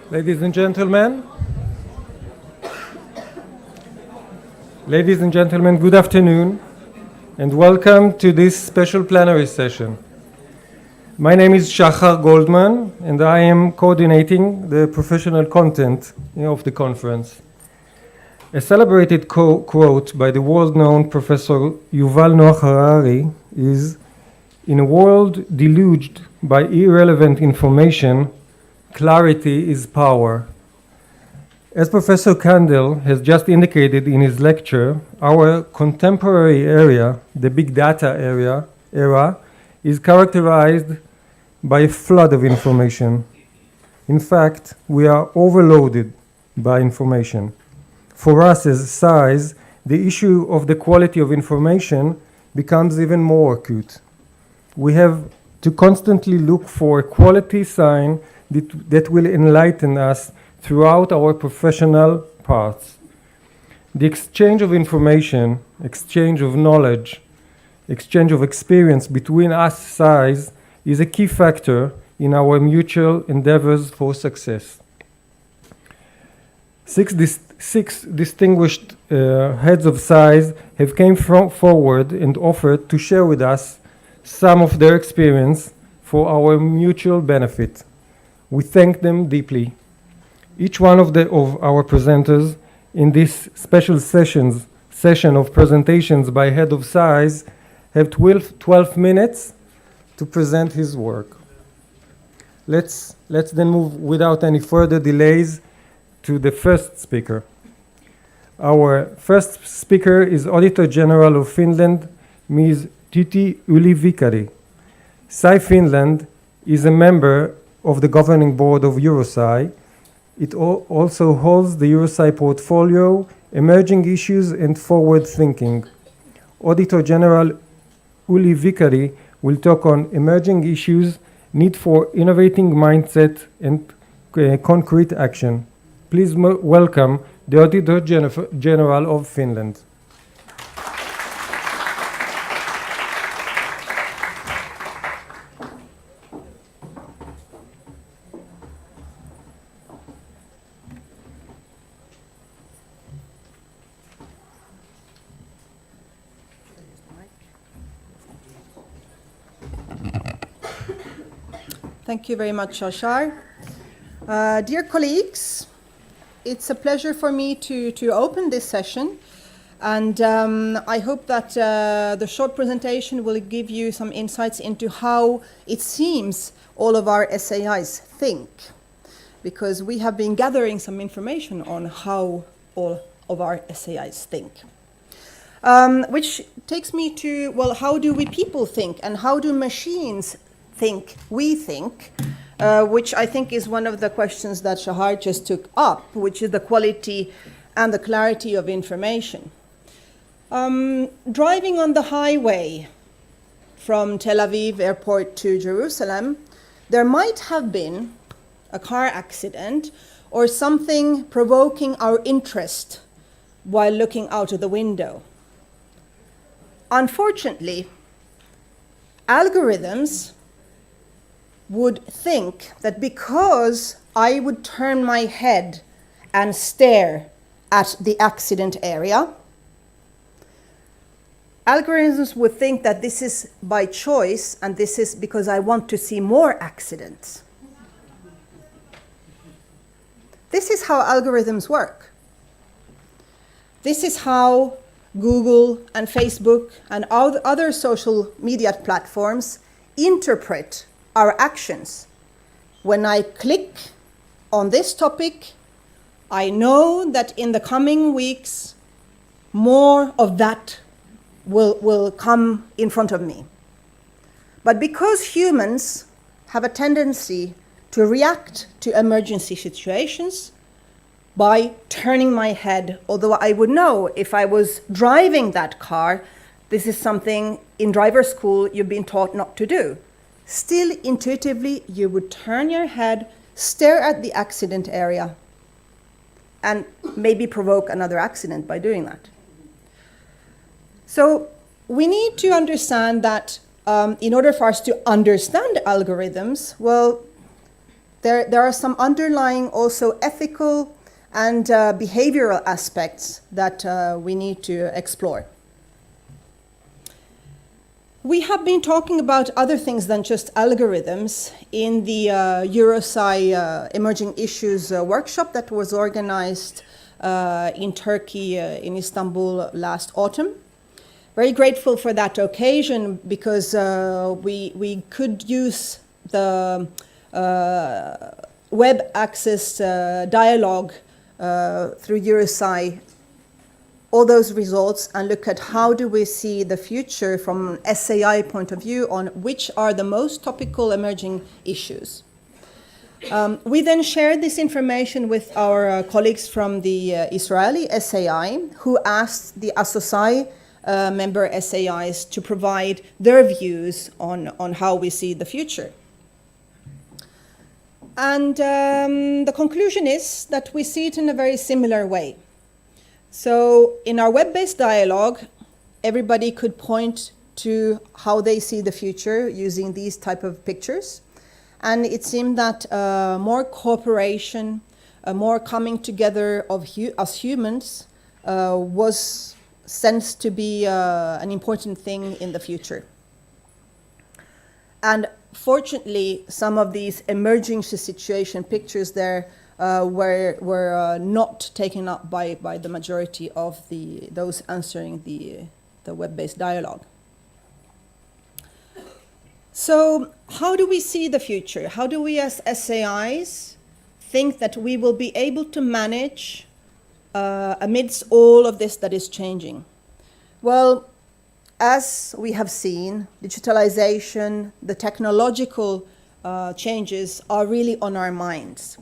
Ladies and gentlemen, good afternoon, and welcome to this special plenary session. My name is Shachar Goldman, and I am coordinating the professional content of the conference. A celebrated quote by the world-known Professor Yuval Noah Harari is, "In a world deluged by irrelevant information, clarity is power." As Professor Kandel has just indicated in his lecture, our contemporary era, the big data era, is characterized by a flood of information. In fact, we are overloaded by information. For us as SAIs, the issue of the quality of information becomes even more acute. We have to constantly look for a quality sign that will enlighten us throughout our professional paths. The exchange of information, exchange of knowledge, exchange of experience between us SAIs is a key factor in our mutual endeavors for success. Six distinguished heads of SAIs have come forward and offered to share with us some of their experience for our mutual benefit. We thank them deeply. Each one of our presenters in this special session of presentations by head of SAIs have 12 minutes to present his work. Let's then move without any further delays to the first speaker. Our first speaker is Auditor General of Finland, Ms. Tytti Yli-Viikari. SAI Finland is a member of the governing board of EUROSAI. It also holds the EUROSAI portfolio, emerging issues and forward thinking. Auditor General Yli-Viikari will talk on emerging issues, need for innovating mindset and concrete action. Please welcome the Auditor General of Finland. Thank you very much, Shachar. Dear colleagues, it's a pleasure for me to open this session, and I hope that the short presentation will give you some insights into how it seems all of our SAIs think, because we have been gathering some information on how all of our SAIs think. Which takes me to, well, how do we people think, and how do machines think we think, which I think is one of the questions that Shahar just took up, which is the quality and the clarity of information. Driving on the highway from Tel Aviv airport to Jerusalem, there might have been a car accident or something provoking our interest while looking out of the window. Unfortunately, algorithms would think that because I would turn my head and stare at the accident area, algorithms would think that this is by choice and this is because I want to see more accidents. This is how algorithms work. This is how Google and Facebook and other social media platforms interpret our actions. When I click on this topic, I know that in the coming weeks, more of that will come in front of me. But because humans have a tendency to react to emergency situations by turning my head, although I would know if I was driving that car, this is something in driver school you've been taught not to do. Still, intuitively, you would turn your head, stare at the accident area, and maybe provoke another accident by doing that. So we need to understand that in order for us to understand algorithms, well, there are some underlying also ethical and behavioral aspects that we need to explore. We have been talking about other things than just algorithms in the EUROSAI Emerging Issues workshop that was organized in Turkey, in Istanbul last autumn. Very grateful for that occasion because we could use the web access dialogue through EUROSAI, all those results, and look at how do we see the future from an SAI point of view on which are the most topical emerging issues. We then shared this information with our colleagues from the Israeli SAI, who asked the ASOSAI member SAIs to provide their views on how we see the future. And the conclusion is that we see it in a very similar way. So in our web-based dialogue, everybody could point to how they see the future using these type of pictures. And it seemed that more cooperation, more coming together of us humans was sensed to be an important thing in the future. And fortunately, some of these emerging situation pictures there were not taken up by the majority of those answering the web-based dialogue. So how do we see the future? How do we as SAIs think that we will be able to manage amidst all of this that is changing? Well, as we have seen, digitalization, the technological changes are really on our minds.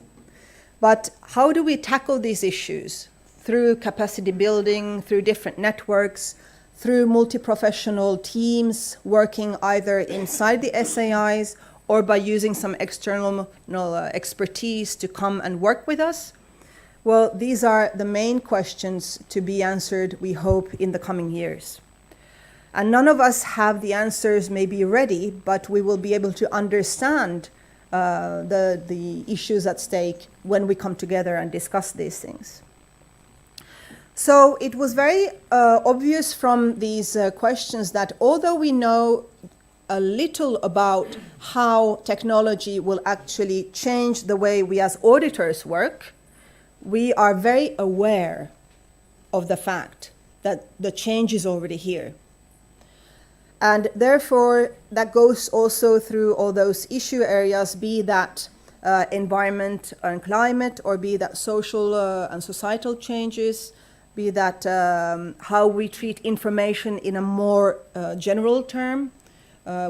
But how do we tackle these issues? Through capacity building, through different networks, through multi-professional teams working either inside the SAIs or by using some external expertise to come and work with us? Well, these are the main questions to be answered, we hope, in the coming years. And none of us have the answers maybe ready, but we will be able to understand the issues at stake when we come together and discuss these things. So it was very obvious from these questions that although we know a little about how technology will actually change the way we as auditors work, we are very aware of the fact that the change is already here. And therefore, that goes also through all those issue areas, be that environment and climate, or be that social and societal changes, be that how we treat information in a more general term.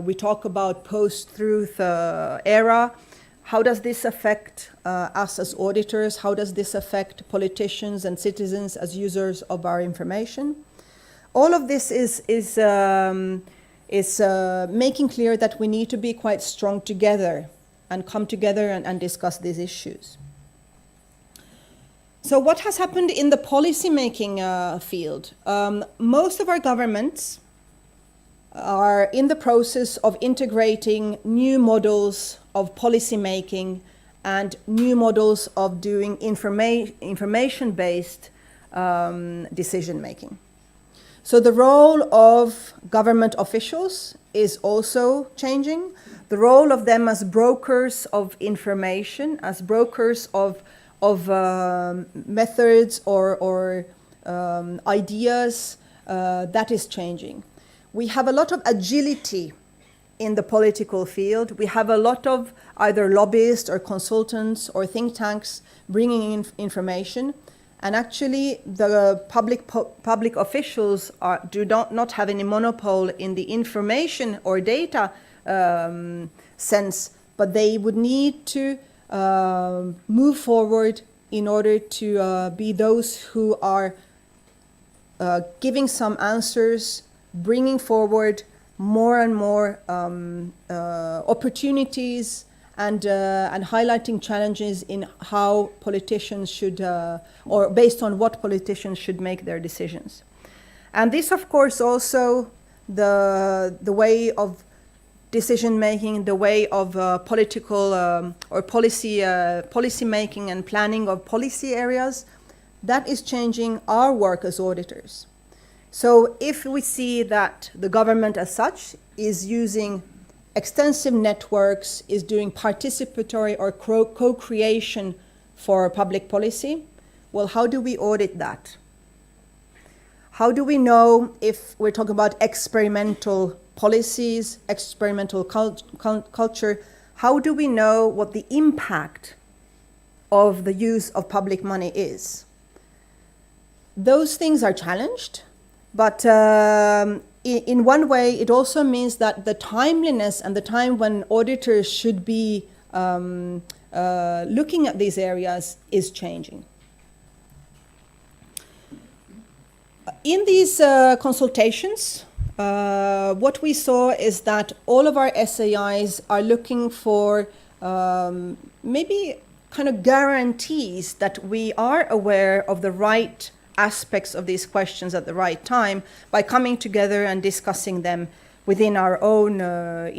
We talk about post-truth era. How does this affect us as auditors? How does this affect politicians and citizens as users of our information? All of this is making clear that we need to be quite strong together and come together and discuss these issues. So what has happened in the policy-making field? Most of our governments are in the process of integrating new models of policy-making and new models of doing information-based decision-making. So the role of government officials is also changing. The role of them as brokers of information, as brokers of methods or ideas, that is changing. We have a lot of agility in the political field. We have a lot of either lobbyists or consultants or think tanks bringing in information. And actually, the public officials do not have any monopoly in the information or data sense, but they would need to move forward in order to be those who are giving some answers, bringing forward more and more opportunities and highlighting challenges in how politicians should, or based on what politicians should make their decisions. And this, of course, also the way of decision making, the way of political or policy making and planning of policy areas, that is changing our work as auditors. So if we see that the government as such is using extensive networks, is doing participatory or co-creation for public policy, well, how do we audit that? How do we know if we're talking about experimental policies, experimental culture, how do we know what the impact of the use of public money is? Those things are challenged, but in one way, it also means that the timeliness and the time when auditors should be looking at these areas is changing. In these consultations, what we saw is that all of our SAIs are looking for maybe kind of guarantees that we are aware of the right aspects of these questions at the right time by coming together and discussing them within our own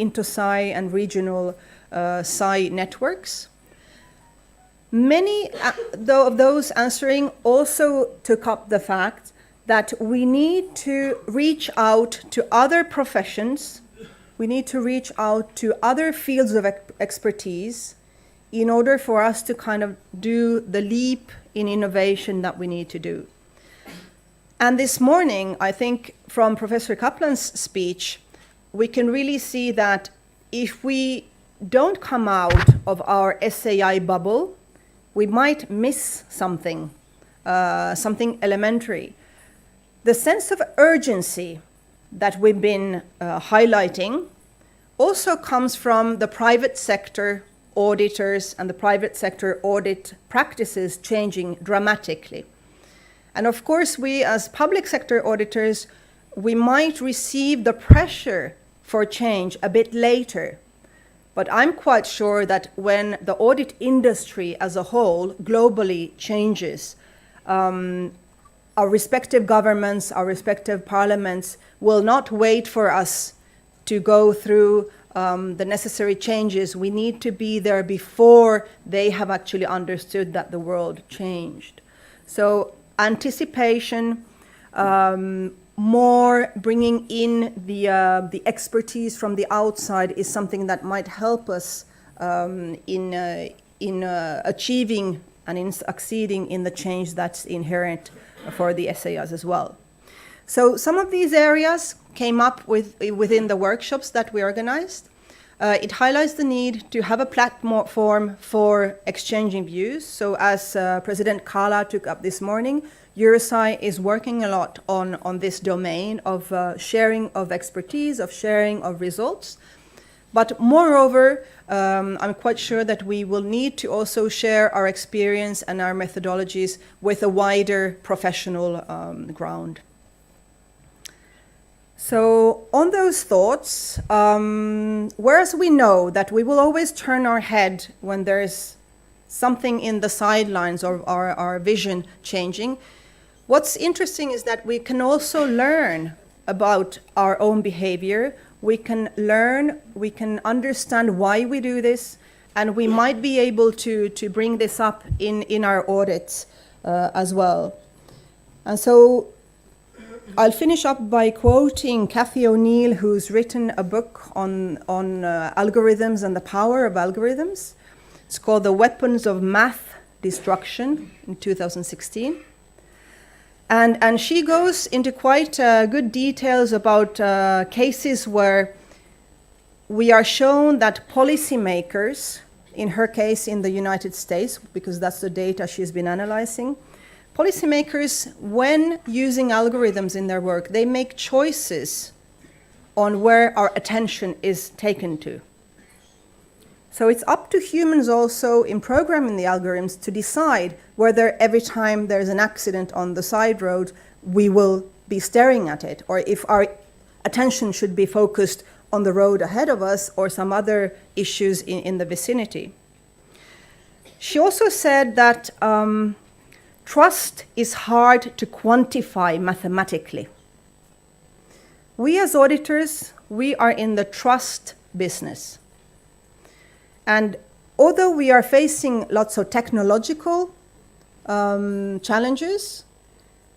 INTOSAI and regional SAI networks. Many of those answering also took up the fact that we need to reach out to other professions, we need to reach out to other fields of expertise in order for us to kind of do the leap in innovation that we need to do. And this morning, I think from Professor Kaplan's speech, we can really see that if we don't come out of our SAI bubble, we might miss something, something elementary. The sense of urgency that we've been highlighting also comes from the private sector auditors and the private sector audit practices changing dramatically. And of course, we as public sector auditors, we might receive the pressure for change a bit later. But I'm quite sure that when the audit industry as a whole globally changes, our respective governments, our respective parliaments will not wait for us to go through the necessary changes. We need to be there before they have actually understood that the world changed. So anticipation, more bringing in the expertise from the outside is something that might help us in achieving and in succeeding in the change that's inherent for the SAIs as well. So some of these areas came up within the workshops that we organized. It highlights the need to have a platform for exchanging views. So as President Kala took up this morning, EUROSAI is working a lot on this domain of sharing of expertise, of sharing of results. But moreover, I'm quite sure that we will need to also share our experience and our methodologies with a wider professional ground. So on those thoughts, whereas we know that we will always turn our head when there's something in the sidelines or our vision changing, what's interesting is that we can also learn about our own behavior. We can learn, we can understand why we do this, and we might be able to bring this up in our audits as well. And so I'll finish up by quoting Cathy O'Neill, who's written a book on algorithms and the power of algorithms. It's called The Weapons of Math Destruction in 2016. And she goes into quite good details about cases where we are shown that policymakers, in her case in the United States, because that's the data she's been analyzing, policymakers, when using algorithms in their work, they make choices on where our attention is taken to. So it's up to humans also in programming the algorithms to decide whether every time there's an accident on the side road, we will be staring at it, or if our attention should be focused on the road ahead of us or some other issues in the vicinity. She also said that trust is hard to quantify mathematically. We as auditors, we are in the trust business. And although we are facing lots of technological challenges,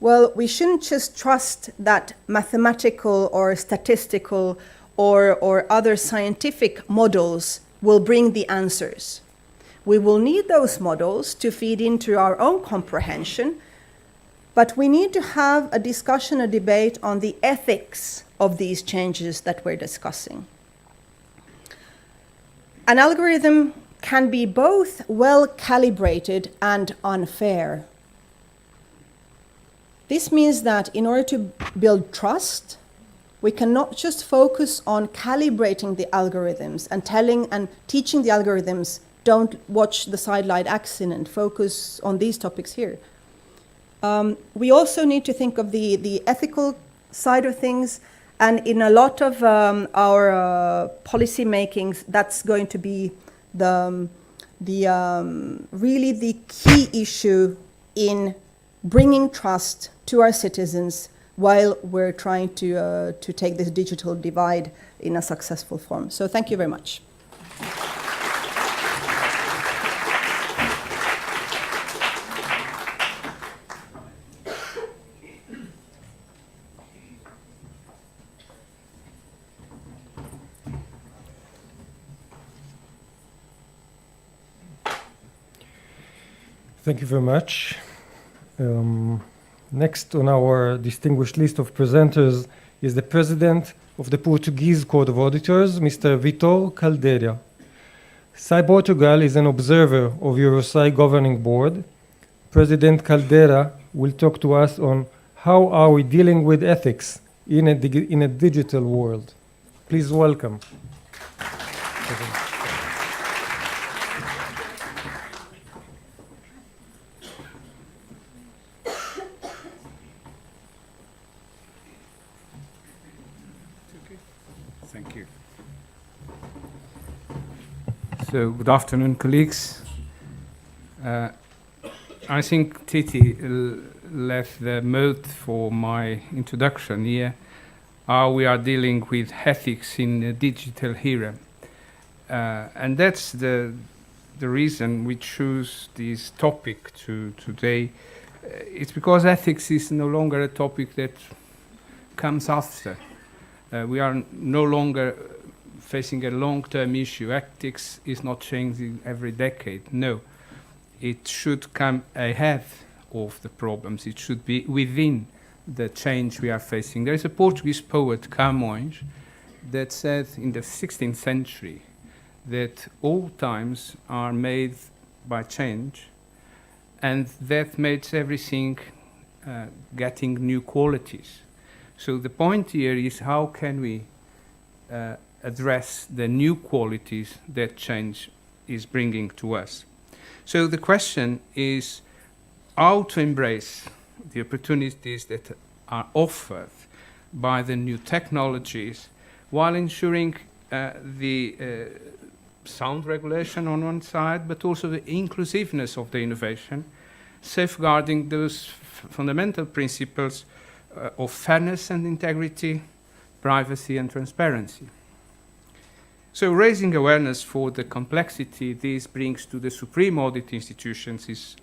well, we shouldn't just trust that mathematical or statistical or other scientific models will bring the answers. We will need those models to feed into our own comprehension, but we need to have a discussion, a debate on the ethics of these changes that we're discussing. An algorithm can be both well calibrated and unfair. This means that in order to build trust, we cannot just focus on calibrating the algorithms and telling and teaching the algorithms, don't watch the sidelight accident, focus on these topics here. We also need to think of the ethical side of things, and in a lot of our policy makings, that's going to be really the key issue in bringing trust to our citizens while we're trying to take this digital divide in a successful form. So thank you very much. Thank you very much. Next on our distinguished list of presenters is the President of the Portuguese Court of Auditors, Mr. Vitor Caldeira. SAI Portugal is an observer of EUROSAI Governing Board. President Caldeira will talk to us on how are we dealing with ethics in a digital world. Please welcome. Thank you. So, good afternoon, colleagues. I think Titi left the mode for my introduction here, how we are dealing with ethics in the digital era. And that's the reason we choose this topic today. It's because ethics is no longer a topic that comes after. We are no longer facing a long-term issue. Ethics is not changing every decade. No, it should come ahead of the problems. It should be within the change we are facing. There is a Portuguese poet, Camões, that said in the 16th century that all times are made by change, and that makes everything getting new qualities. So the point here is how can we address the new qualities that change is bringing to us. So the question is how to embrace the opportunities that are offered by the new technologies while ensuring the sound regulation on one side, but also the inclusiveness of the innovation, safeguarding those fundamental principles of fairness and integrity, privacy and transparency. So raising awareness for the complexity this brings to the Supreme Audit institutions is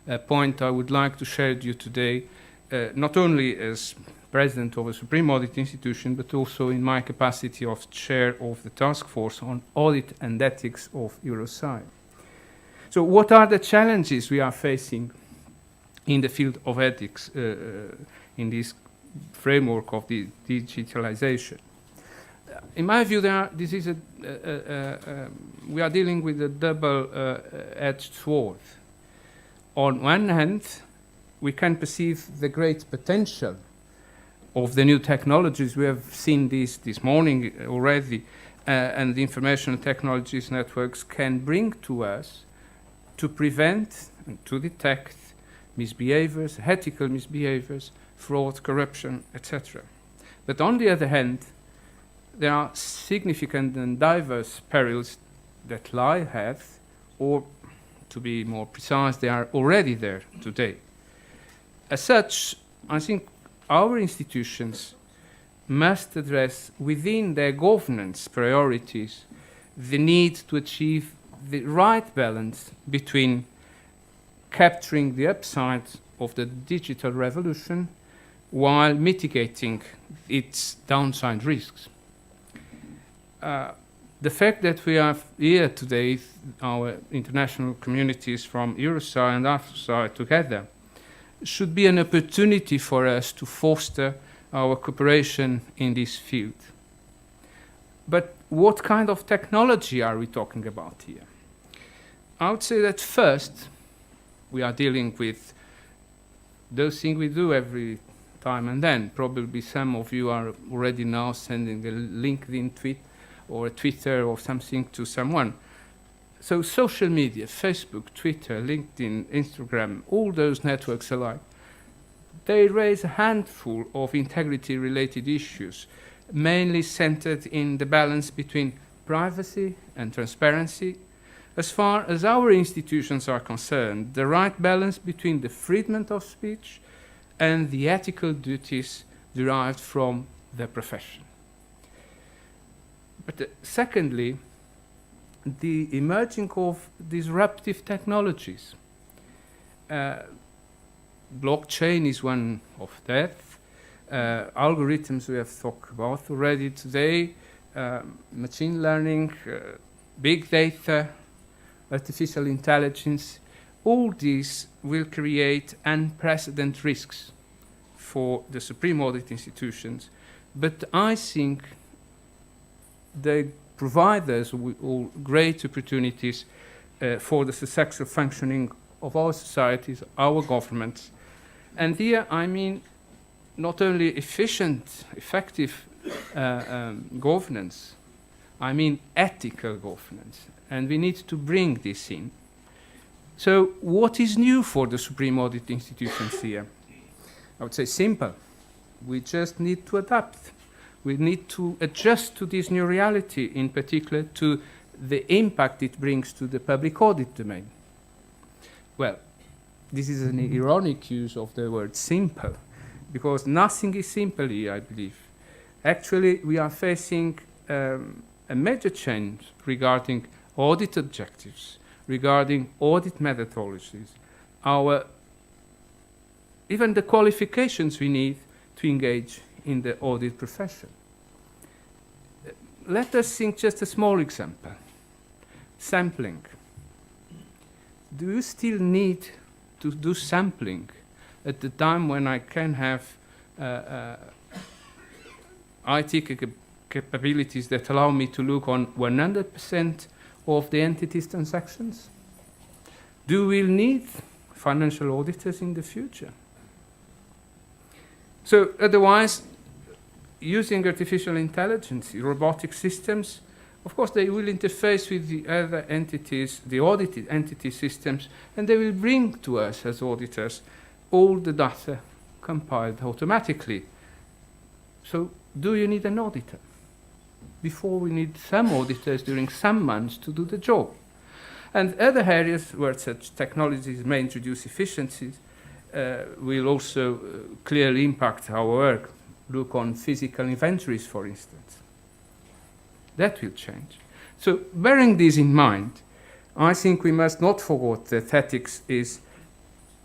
a point I would like to share with you today, not only as President of a Supreme Audit institution, but also in my capacity of Chair of the Task Force on Audit and Ethics of EUROSAI. So what are the challenges we are facing in the field of ethics in this framework of the digitalization? In my view, we are dealing with a double-edged sword. On one hand, we can perceive the great potential of the new technologies. We have seen this morning already, and the information technologies networks can bring to us to prevent and to detect misbehaviors, ethical misbehaviors, fraud, corruption, etc. But on the other hand, there are significant and diverse perils that lie ahead, or to be more precise, they are already there today. As such, I think our institutions must address within their governance priorities the need to achieve the right balance between capturing the upside of the digital revolution while mitigating its downside risks. The fact that we are here today, our international communities from EUROSAI and ASOSAI together, should be an opportunity for us to foster our cooperation in this field. But what kind of technology are we talking about here? I would say that first, we are dealing with those things we do every time and then. Probably some of you are already now sending a LinkedIn tweet or a Twitter or something to someone. So social media, Facebook, Twitter, LinkedIn, Instagram, all those networks alike, they raise a handful of integrity-related issues, mainly centered in the balance between privacy and transparency. As far as our institutions are concerned, the right balance between the freedom of speech and the ethical duties derived from the profession. But secondly, the emerging of disruptive technologies. Blockchain is one of that. Algorithms we have talked about already today, machine learning, big data, artificial intelligence, all these will create unprecedented risks for the Supreme Audit institutions. But I think they provide us with all great opportunities for the successful functioning of our societies, our governments. And here I mean not only efficient, effective governance, I mean ethical governance. And we need to bring this in. So what is new for the Supreme Audit institutions here? I would say simple. We just need to adapt. We need to adjust to this new reality, in particular to the impact it brings to the public audit domain. Well, this is an ironic use of the word simple, because nothing is simple here, I believe. Actually, we are facing a major change regarding audit objectives, regarding audit methodologies, even the qualifications we need to engage in the audit profession. Let us think just a small example. Sampling. Do you still need to do sampling at the time when I can have IT capabilities that allow me to look on 100% of the entity's transactions? Do we need financial auditors in the future? So otherwise, using artificial intelligence, robotic systems, of course they will interface with the other entities, the audited entity systems, and they will bring to us as auditors all the data compiled automatically. So do you need an auditor? Before we need some auditors during some months to do the job. And other areas where such technologies may introduce efficiencies will also clearly impact our work. Look on physical inventories, for instance. That will change. So bearing this in mind, I think we must not forget that ethics is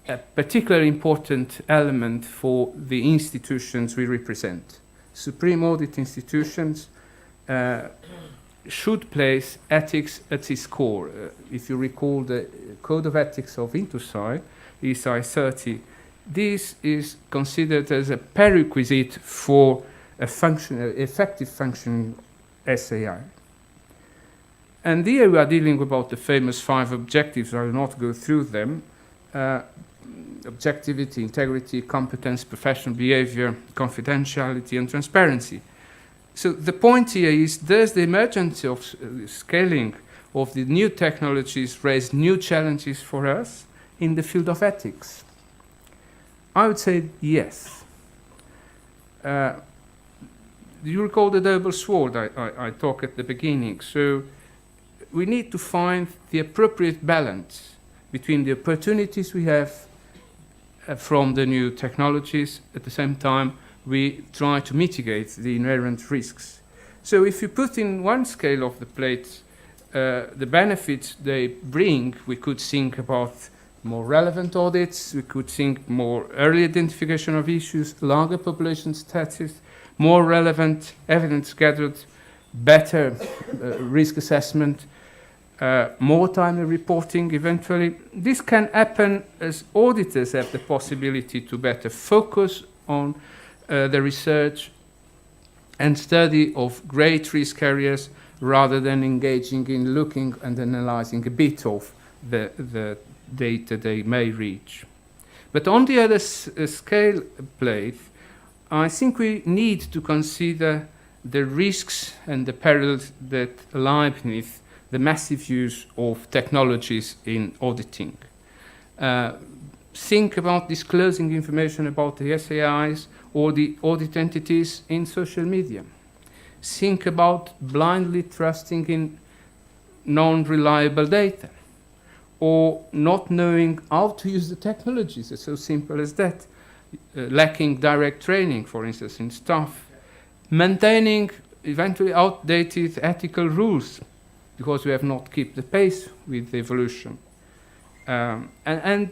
a particularly important element for the institutions we represent. Supreme Audit institutions should place ethics at its core. If you recall the Code of Ethics of EUROSAI, ESI 30, this is considered as a prerequisite for a effective functioning SAI. And here we are dealing about the famous 5 objectives. I will not go through them. Objectivity, integrity, competence, professional behavior, confidentiality, and transparency. So the point here is, does the emergence of scaling of the new technologies raise new challenges for us in the field of ethics? I would say yes. You recall the double sword I talked at the beginning. So we need to find the appropriate balance between the opportunities we have from the new technologies. At the same time, we try to mitigate the inherent risks. So if you put in one scale of the plate the benefits they bring, we could think about more relevant audits, we could think more early identification of issues, longer population status, more relevant evidence gathered, better risk assessment, more timely reporting eventually. This can happen as auditors have the possibility to better focus on the research and study of great risk areas rather than engaging in looking and analyzing a bit of the data they may reach. But on the other scale plate, I think we need to consider the risks and the perils that lie beneath the massive use of technologies in auditing. Think about disclosing information about the SAIs or the audit entities in social media. Think about blindly trusting in non-reliable data or not knowing how to use the technologies. It's so simple as that. Lacking direct training, for instance, in staff. Maintaining eventually outdated ethical rules because we have not kept the pace with the evolution. And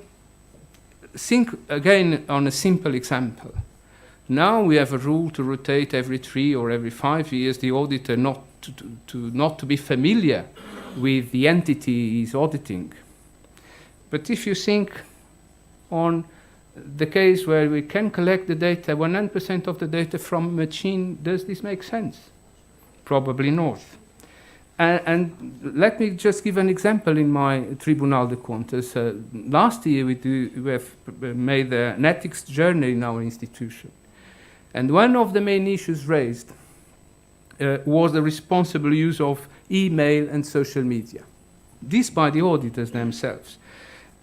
think again on a simple example. Now we have a rule to rotate every 3 or every 5 years the auditor not to be familiar with the entity he's auditing. But if you think on the case where we can collect the data, 100% of the data from a machine, does this make sense? Probably not. And let me just give an example in my Tribunal de Contas. Last year we have made an ethics journey in our institution. And one of the main issues raised was the responsible use of email and social media. This by the auditors themselves.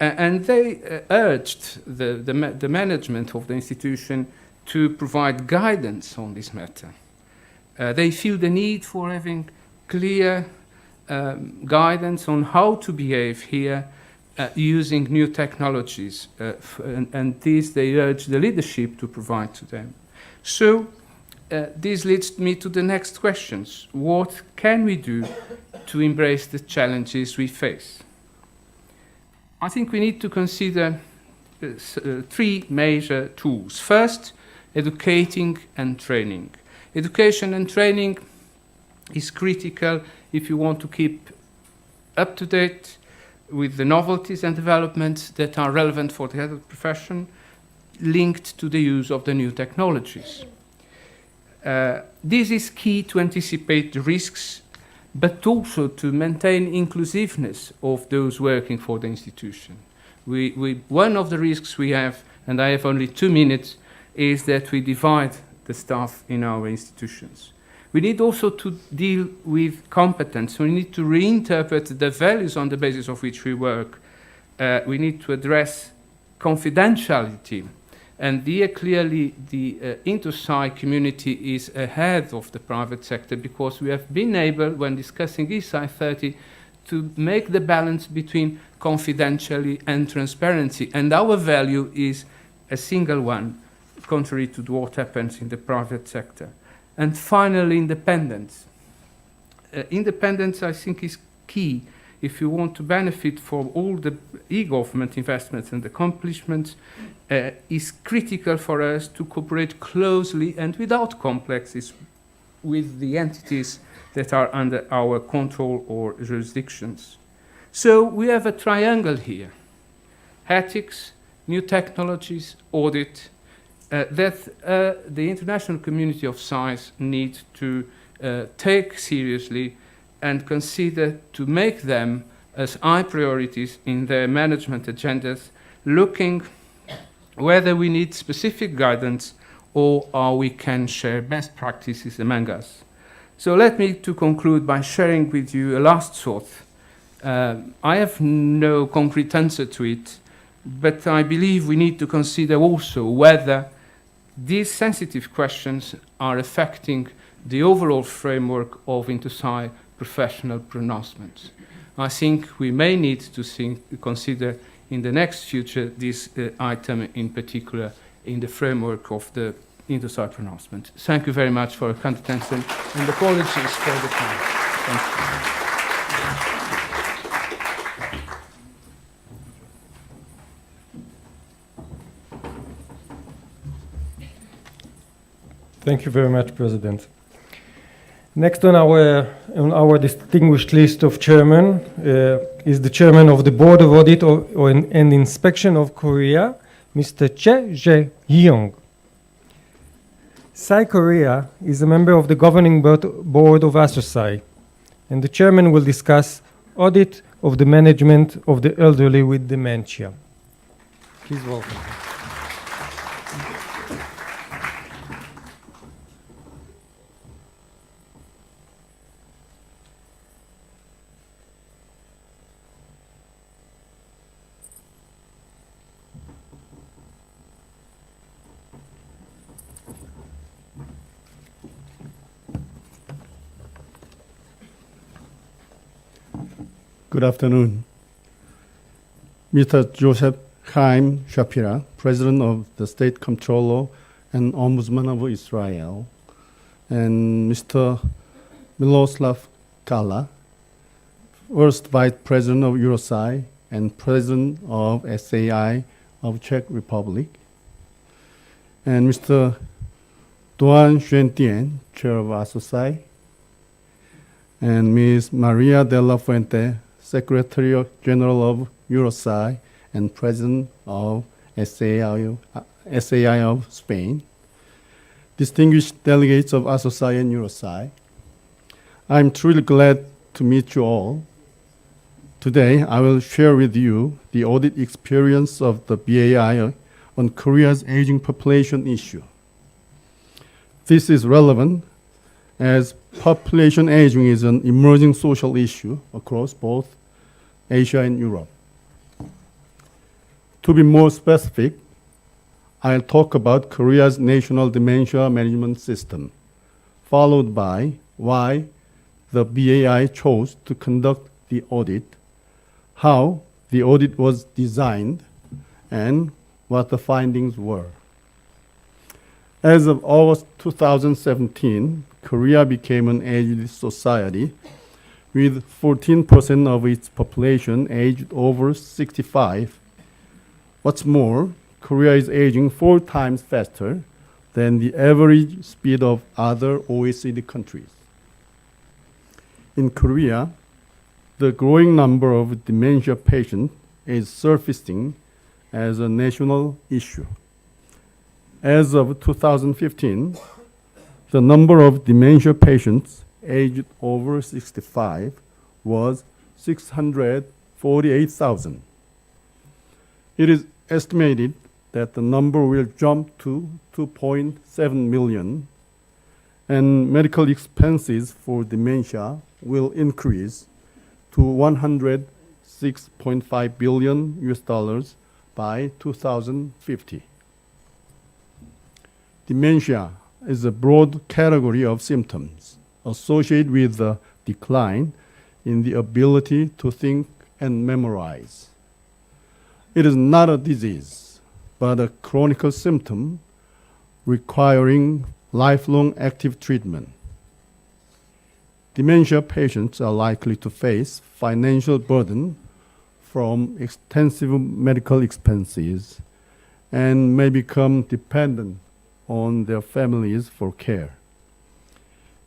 And they urged the management of the institution to provide guidance on this matter. They feel the need for having clear guidance on how to behave here using new technologies. And this they urge the leadership to provide to them. So this leads me to the next questions. What can we do to embrace the challenges we face? I think we need to consider 3 major tools. First, educating and training. Education and training is critical if you want to keep up to date with the novelties and developments that are relevant for the health profession, linked to the use of the new technologies. This is key to anticipate the risks, but also to maintain inclusiveness of those working for the institution. One of the risks we have, and I have only 2 minutes, is that we divide the staff in our institutions. We need also to deal with competence. We need to reinterpret the values on the basis of which we work. We need to address confidentiality. And here clearly the EUROSAI community is ahead of the private sector because we have been able, when discussing ESAI 30, to make the balance between confidentiality and transparency. And our value is a single one, contrary to what happens in the private sector. And finally, independence. Independence, I think, is key if you want to benefit from all the e-government investments and accomplishments. Is critical for us to cooperate closely and without complexes with the entities that are under our control or jurisdictions. So we have a triangle here: ethics, new technologies, audit, that the international community of SAIs needs to take seriously and consider to make them as high priorities in their management agendas, looking whether we need specific guidance or how we can share best practices among us. So let me to conclude by sharing with you a last thought. I have no concrete answer to it, but I believe we need to consider also whether these sensitive questions are affecting the overall framework of EUROSAI professional pronouncements. I think we may need to consider in the next future this item in particular in the framework of the EUROSAI pronouncement. Thank you very much for your kind attention and apologies for the time. Thank you. Thank you very much, President. Next on our distinguished list of chairmen is the chairman of the Board of Audit and Inspection of Korea, Mr. Che Jae-hyung. SAI Korea is a member of the governing board of ASOSAI, and the chairman will discuss audit of the management of the elderly with dementia. Please welcome. Good afternoon. Mr. Joseph Chaim Shapira, President of the State Comptroller and Ombudsman of Israel, and Mr. Miloslav Kala, First Vice President of EUROSAI and President of SAI of Czech Republic, and Mr. Duan Xuantien, Chair of ASOSAI, and Ms. Maria de la Fuente, Secretary General of EUROSAI and President of SAI of Spain, distinguished delegates of ASOSAI and EUROSAI. I'm truly glad to meet you all. Today, I will share with you the audit experience of the BAI on Korea's aging population issue. This is relevant as population aging is an emerging social issue across both Asia and Europe. To be more specific, I'll talk about Korea's national dementia management system, followed by why the BAI chose to conduct the audit, how the audit was designed, and what the findings were. As of August 2017, Korea became an aged society with 14% of its population aged over 65. What's more, Korea is aging 4 times faster than the average speed of other OECD countries. In Korea, the growing number of dementia patients is surfacing as a national issue. As of 2015, the number of dementia patients aged over 65 was 648,000. It is estimated that the number will jump to 2.7 million, and medical expenses for dementia will increase to $106.5 billion by 2050. Dementia is a broad category of symptoms associated with the decline in the ability to think and memorize. It is not a disease, but a chronic symptom requiring lifelong active treatment. Dementia patients are likely to face financial burden from extensive medical expenses and may become dependent on their families for care.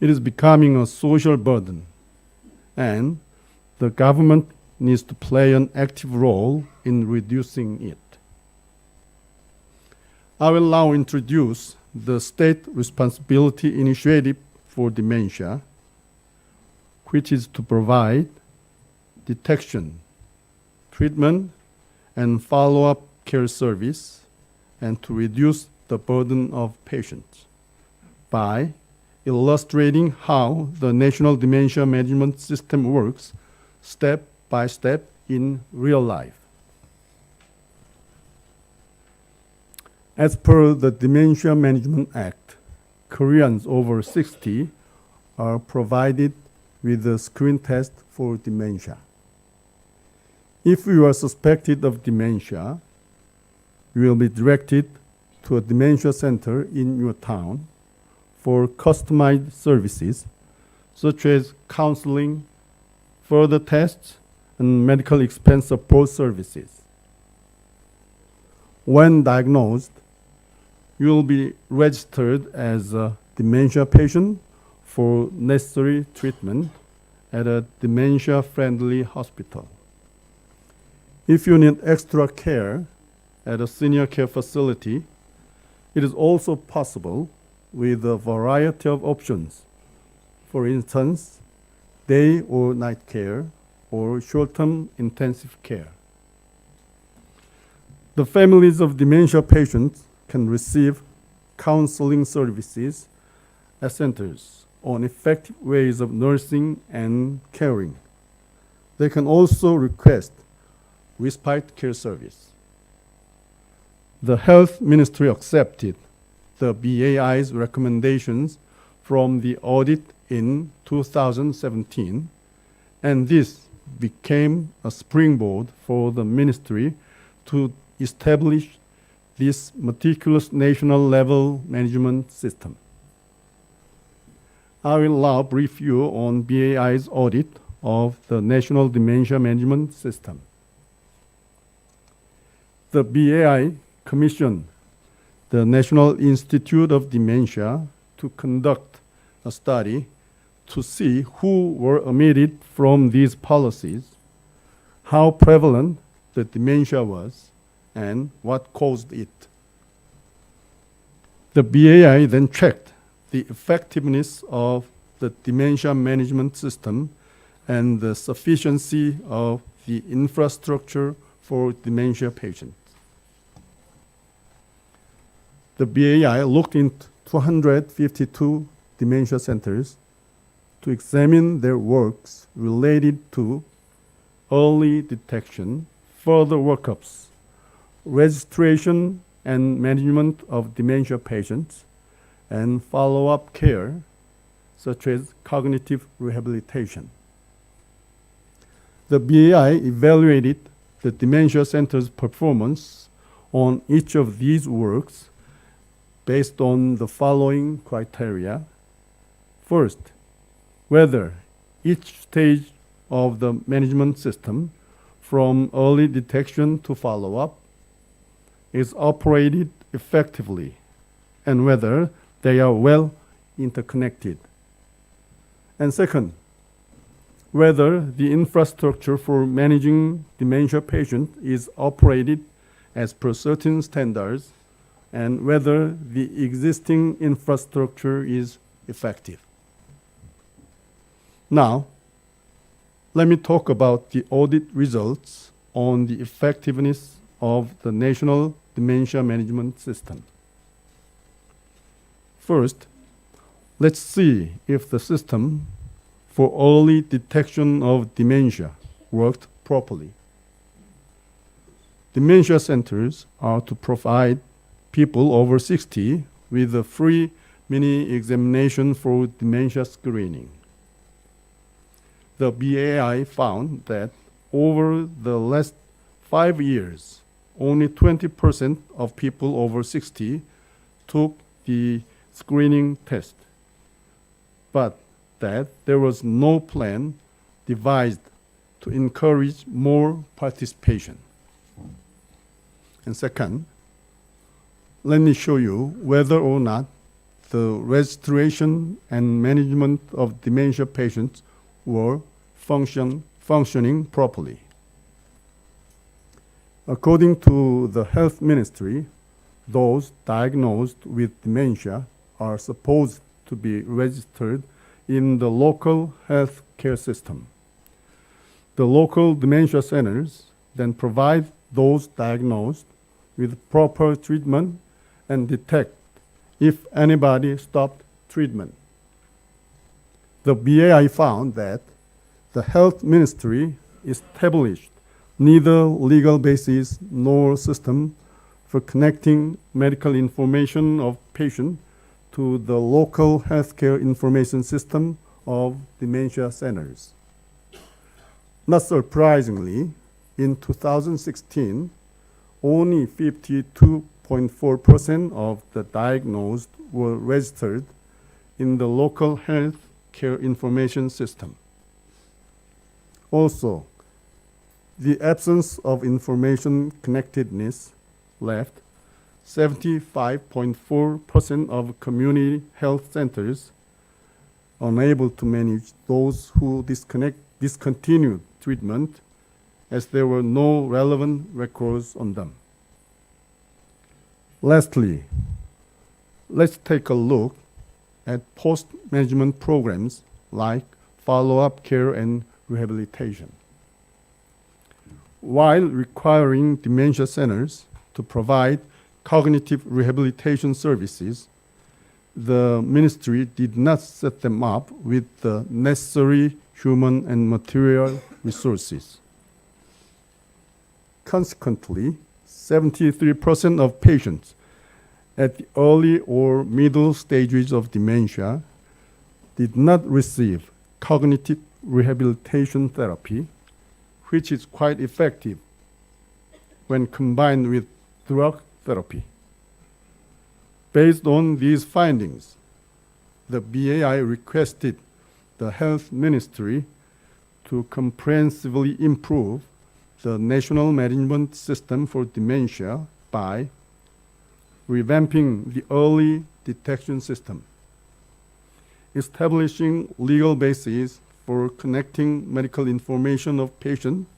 It is becoming a social burden, and the government needs to play an active role in reducing it. I will now introduce the State Responsibility Initiative for Dementia, which is to provide detection, treatment, and follow-up care service, and to reduce the burden of patients by illustrating how the National Dementia Management System works step by step in real life. As per the Dementia Management Act, Koreans over 60 are provided with a screen test for dementia. If you are suspected of dementia, you will be directed to a dementia center in your town for customized services such as counseling, further tests, and medical expense support services. When diagnosed, you will be registered as a dementia patient for necessary treatment at a dementia-friendly hospital. If you need extra care at a senior care facility, it is also possible with a variety of options. For instance, day or night care or short-term intensive care. The families of dementia patients can receive counseling services at centers on effective ways of nursing and caring. They can also request respite care service. The Health Ministry accepted the BAI's recommendations from the audit in 2017, and this became a springboard for the ministry to establish this meticulous national level management system. I will now brief you on BAI's audit of the National Dementia Management System. The BAI commissioned the National Institute of Dementia to conduct a study to see who were omitted from these policies, how prevalent the dementia was, and what caused it. The BAI then checked the effectiveness of the dementia management system and the sufficiency of the infrastructure for dementia patients. The BAI looked into 252 dementia centers to examine their works related to early detection, further workups, registration and management of dementia patients, and follow-up care, such as cognitive rehabilitation. The BAI evaluated the dementia center's performance on each of these works based on the following criteria. First, whether each stage of the management system, from early detection to follow-up, is operated effectively, and whether they are well interconnected. And second, whether the infrastructure for managing dementia patients is operated as per certain standards, and whether the existing infrastructure is effective. Now, let me talk about the audit results on the effectiveness of the National Dementia Management System. First, let's see if the system for early detection of dementia worked properly. Dementia centers are to provide people over 60 with a free mini examination for dementia screening. The BAI found that over the last 5 years, only 20% of people over 60 took the screening test, but that there was no plan devised to encourage more participation. And second, let me show you whether or not the registration and management of dementia patients were functioning properly. According to the Health Ministry, those diagnosed with dementia are supposed to be registered in the local health care system. The local dementia centers then provide those diagnosed with proper treatment and detect if anybody stopped treatment. The BAI found that the Health Ministry established neither legal basis nor system for connecting medical information of patients to the local healthcare information system of dementia centers. Not surprisingly, in 2016, only 52.4% of the diagnosed were registered in the local health care information system. Also, the absence of information connectedness left 75.4% of community health centers unable to manage those who discontinued treatment as there were no relevant records on them. Lastly, let's take a look at post-management programs like follow-up care and rehabilitation. While requiring dementia centers to provide cognitive rehabilitation services, the ministry did not set them up with the necessary human and material resources. Consequently, 73% of patients at the early or middle stages of dementia did not receive cognitive rehabilitation therapy, which is quite effective when combined with drug therapy. Based on these findings, the BAI requested the Health Ministry to comprehensively improve the national management system for dementia by revamping the early detection system, establishing legal bases for connecting medical information of patients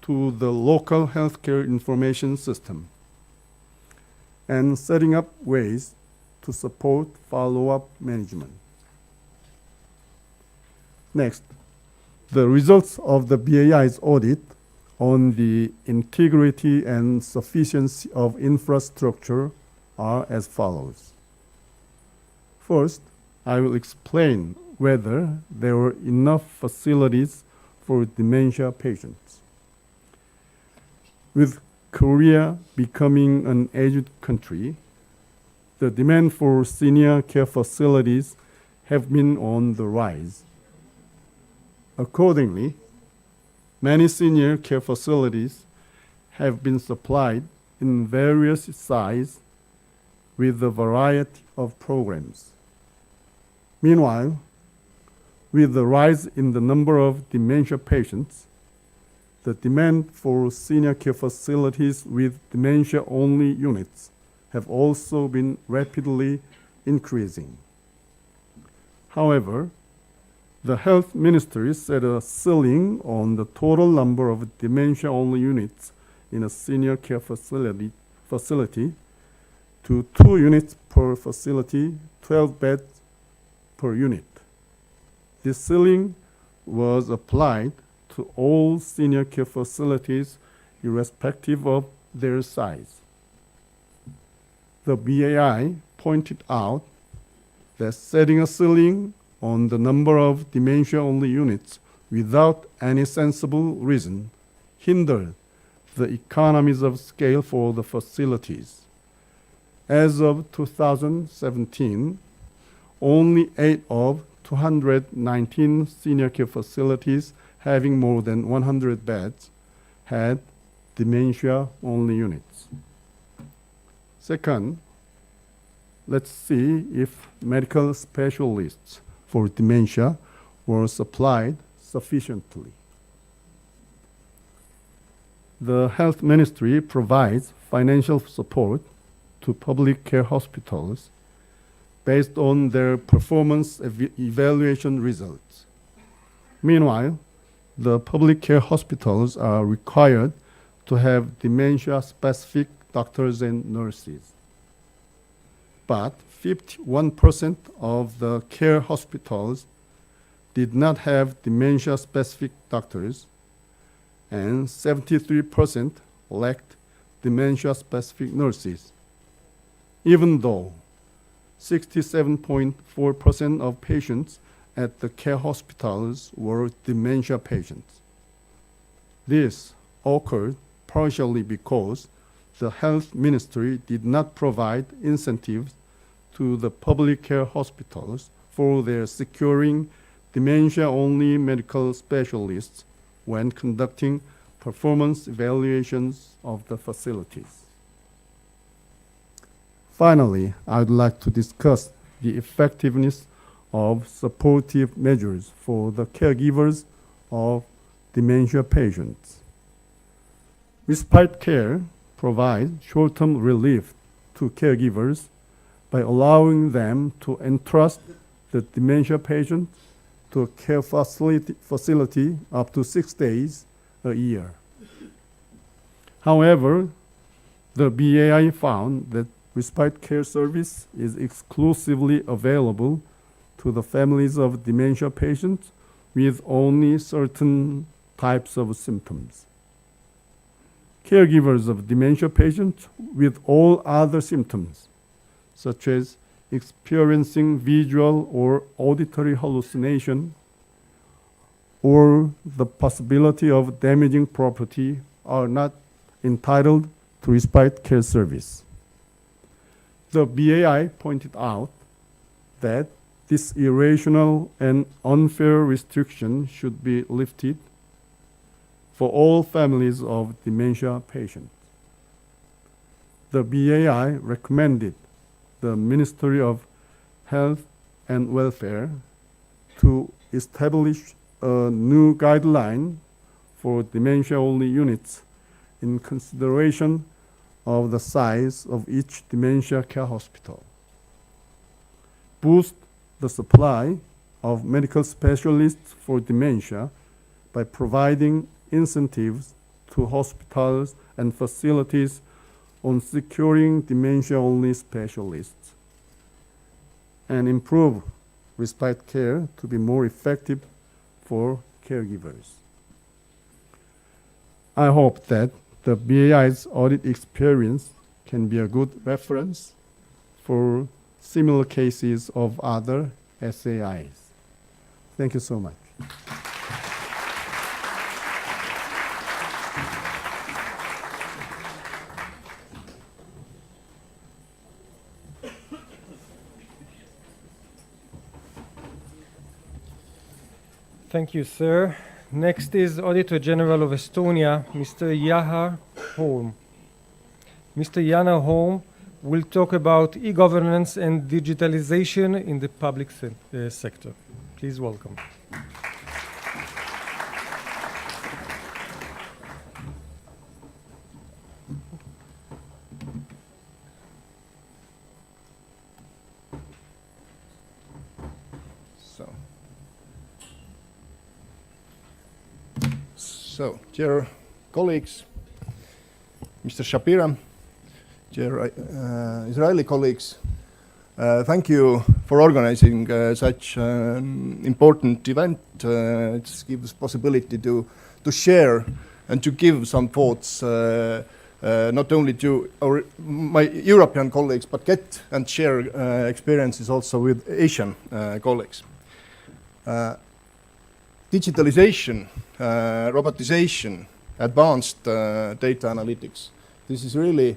to the local healthcare information system, and setting up ways to support follow-up management. Next, the results of the BAI's audit on the integrity and sufficiency of infrastructure are as follows. First, I will explain whether there were enough facilities for dementia patients. With Korea becoming an aged country, the demand for senior care facilities have been on the rise. Accordingly, many senior care facilities have been supplied in various sizes with a variety of programs. Meanwhile, with the rise in the number of dementia patients, the demand for senior care facilities with dementia-only units have also been rapidly increasing. However, the Health Ministry set a ceiling on the total number of dementia-only units in a senior care facility to 2 units per facility, 12 beds per unit. This ceiling was applied to all senior care facilities irrespective of their size. The BAI pointed out that setting a ceiling on the number of dementia-only units without any sensible reason hindered the economies of scale for the facilities. As of 2017, only 8 of 219 senior care facilities having more than 100 beds had dementia-only units. Second, let's see if medical specialists for dementia were supplied sufficiently. The Health Ministry provides financial support to public care hospitals based on their performance evaluation results. Meanwhile, the public care hospitals are required to have dementia-specific doctors and nurses. But 51% of the care hospitals did not have dementia-specific doctors, and 73% lacked dementia-specific nurses, even though 67.4% of patients at the care hospitals were dementia patients. This occurred partially because the Health Ministry did not provide incentives to the public care hospitals for their securing dementia-only medical specialists when conducting performance evaluations of the facilities. Finally, I would like to discuss the effectiveness of supportive measures for the caregivers of dementia patients. Respite care provides short-term relief to caregivers by allowing them to entrust the dementia patient to a care facility up to 6 days a year. However, the BAI found that respite care service is exclusively available to the families of dementia patients with only certain types of symptoms. Caregivers of dementia patients with all other symptoms, such as experiencing visual or auditory hallucination, or the possibility of damaging property, are not entitled to respite care service. The BAI pointed out that this irrational and unfair restriction should be lifted for all families of dementia patients. The BAI recommended the Ministry of Health and Welfare to establish a new guideline for dementia-only units in consideration of the size of each dementia care hospital. Boost the supply of medical specialists for dementia by providing incentives to hospitals and facilities on securing dementia-only specialists, and improve respite care to be more effective for caregivers. I hope that the BAI's audit experience can be a good reference for similar cases of other SAIs. Thank you so much. Thank you, sir. Next is Auditor General of Estonia, Mr. Janar Holm. Mr. Janar Holm will talk about e-governance and digitalization in the public sector. Please welcome. So, dear colleagues, Mr. Shapira, dear Israeli colleagues, thank you for organizing such an important event. It gives possibility to share and to give some thoughts not only to my European colleagues, but get and share experiences also with Asian colleagues. Digitalization, robotization, advanced data analytics. This is really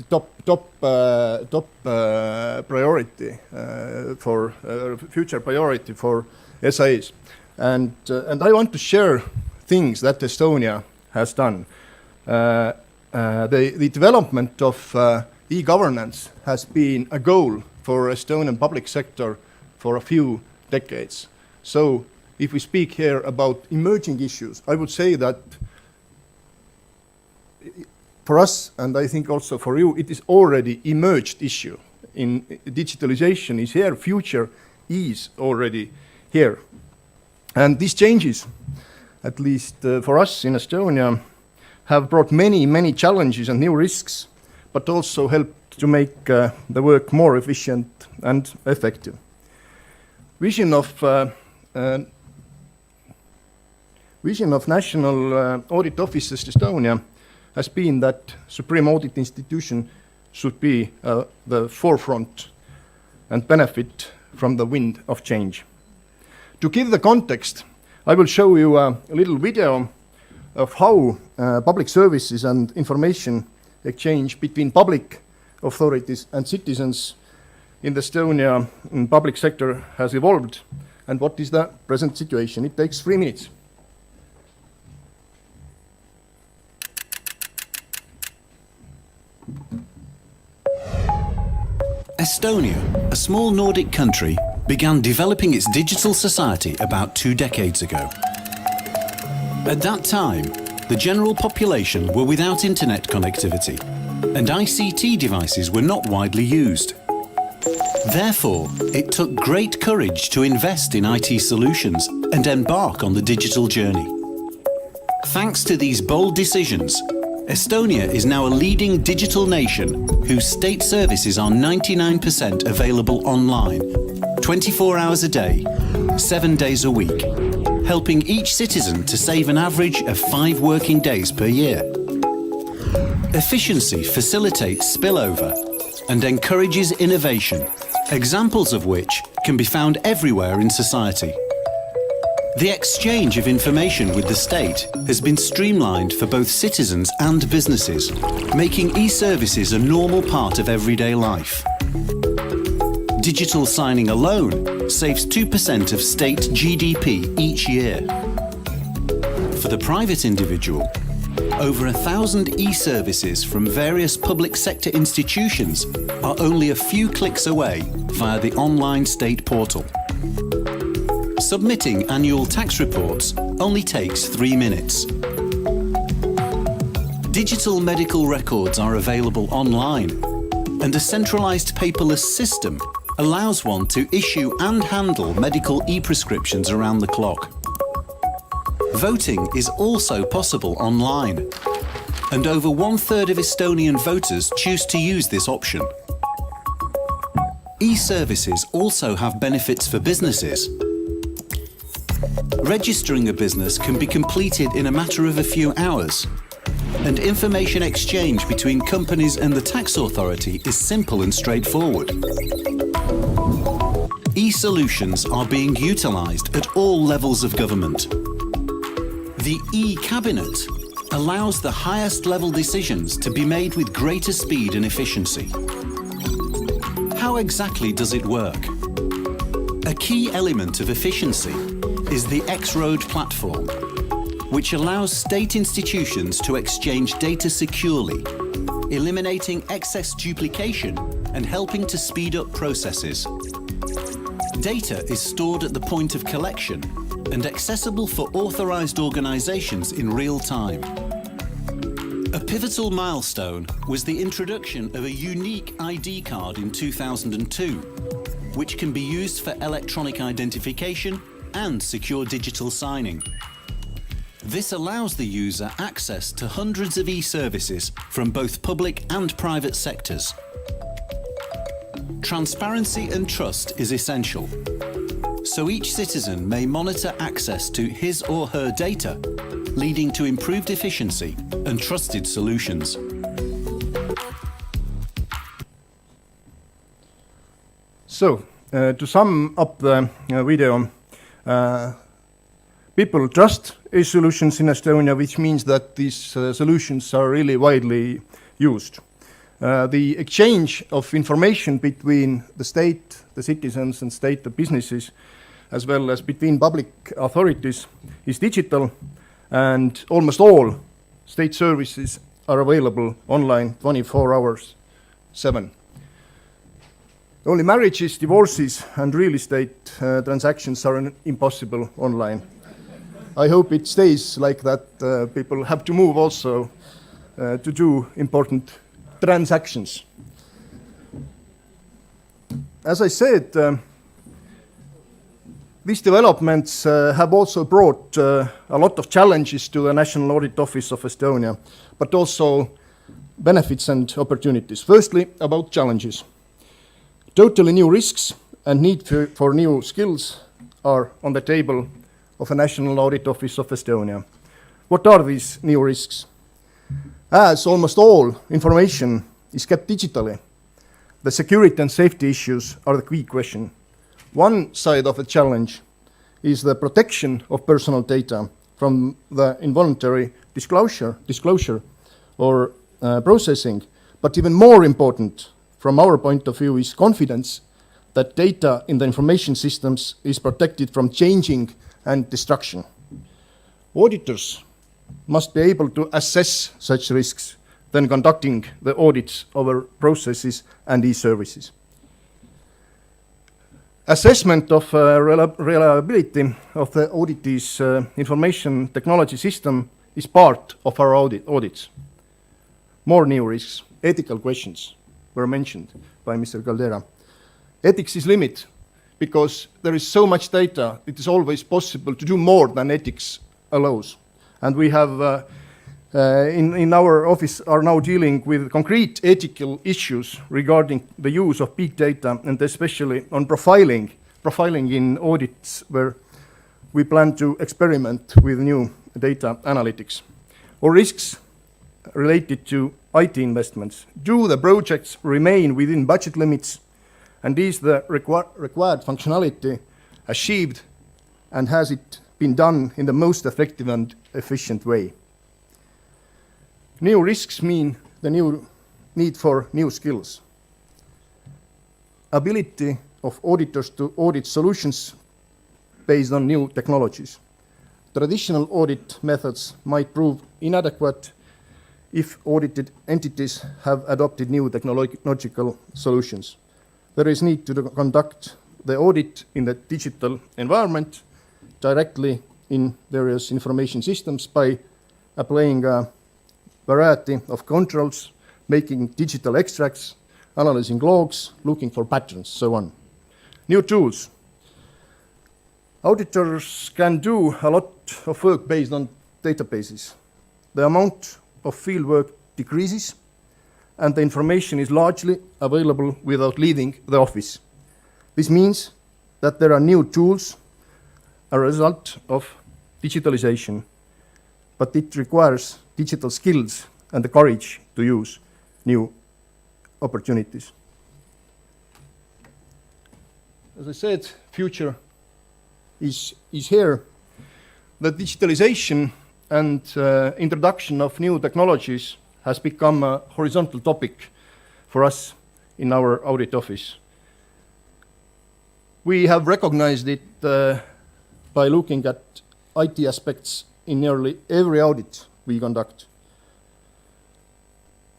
top priority for future priority for SAIs, and I want to share things that Estonia has done. The development of e-governance has been a goal for Estonian public sector for a few decades. So if we speak here about emerging issues, I would say that for us, and I think also for you, it is already emerged issue. In digitalization is here, future is already here. And these changes, at least for us in Estonia, have brought many challenges and new risks, but also helped to make the work more efficient and effective. Vision of National Audit Offices Estonia has been that Supreme Audit Institution should be the forefront and benefit from the wind of change. To give the context, I will show you a little video of how public services and information exchange between public authorities and citizens in the Estonia public sector has evolved, and what is the present situation. It takes 3 minutes. Estonia, a small Nordic country, began developing its digital society about 2 decades ago. At that time, the general population were without internet connectivity, and ICT devices were not widely used. Therefore, it took great courage to invest in IT solutions and embark on the digital journey. Thanks to these bold decisions, Estonia is now a leading digital nation whose state services are 99% available online, 24 hours a day, 7 days a week, helping each citizen to save an average of 5 working days per year. Efficiency facilitates spillover and encourages innovation, examples of which can be found everywhere in society. The exchange of information with the state has been streamlined for both citizens and businesses, making e-services a normal part of everyday life. Digital signing alone saves 2% of state GDP each year. For the private individual, over 1,000 e-services from various public sector institutions are only a few clicks away via the online state portal. Submitting annual tax reports only takes 3 minutes. Digital medical records are available online, and a centralised paperless system allows one to issue and handle medical e-prescriptions around the clock. Voting is also possible online, and over 1/3 of Estonian voters choose to use this option. E-services also have benefits for businesses. Registering a business can be completed in a matter of a few hours, and information exchange between companies and the tax authority is simple and straightforward. E-solutions are being utilised at all levels of government. The e-cabinet allows the highest level decisions to be made with greater speed and efficiency. How exactly does it work? A key element of efficiency is the X-Road platform, which allows state institutions to exchange data securely, eliminating excess duplication and helping to speed up processes. Data is stored at the point of collection and accessible for authorised organisations in real time. A pivotal milestone was the introduction of a unique ID card in 2002, which can be used for electronic identification and secure digital signing. This allows the user access to hundreds of e-services from both public and private sectors. Transparency and trust is essential, so each citizen may monitor access to his or her data, leading to improved efficiency and trusted solutions. So, to sum up the video, people trust e-solutions in Estonia, which means that these solutions are really widely used. The exchange of information between the state, the citizens, and state, the businesses, as well as between public authorities, is digital, and almost all state services are available online 24 hours 7. Only marriages, divorces, and real estate transactions are impossible online. I hope it stays like that. People have to move also to do important transactions. As I said, these developments have also brought a lot of challenges to the National Audit Office of Estonia, but also benefits and opportunities. Firstly, about challenges. Totally new risks and need for new skills are on the table of a National Audit Office of Estonia. What are these new risks? As almost all information is kept digitally, the security and safety issues are the key question. One side of the challenge is the protection of personal data from the involuntary disclosure or processing, but even more important from our point of view is confidence that data in the information systems is protected from changing and destruction. Auditors must be able to assess such risks when conducting the audits of our processes and e-services. Assessment of reliability of the auditee's information technology system is part of our audits. More new risks. ethical questions were mentioned by Mr. Caldera. Ethics is limit because there is so much data, it is always possible to do more than ethics allows. And we have in our office are now dealing with concrete ethical issues regarding the use of big data and especially on profiling in audits where we plan to experiment with new data analytics. Or risks related to IT investments. Do the projects remain within budget limits? And is the required functionality achieved, and has it been done in the most effective and efficient way? New risks mean the new need for new skills. Ability of auditors to audit solutions based on new technologies. Traditional audit methods might prove inadequate if audited entities have adopted new technological solutions. There is need to conduct the audit in the digital environment directly in various information systems by applying a variety of controls, making digital extracts, analyzing logs, looking for patterns, so on. New tools. Auditors can do a lot of work based on databases. The amount of field work decreases, and the information is largely available without leaving the office. This means that there are new tools, a result of digitalization, but it requires digital skills and the courage to use new opportunities. As I said, future is here. The digitalization and introduction of new technologies has become a horizontal topic for us in our audit office. We have recognized it by looking at IT aspects in nearly every audit we conduct.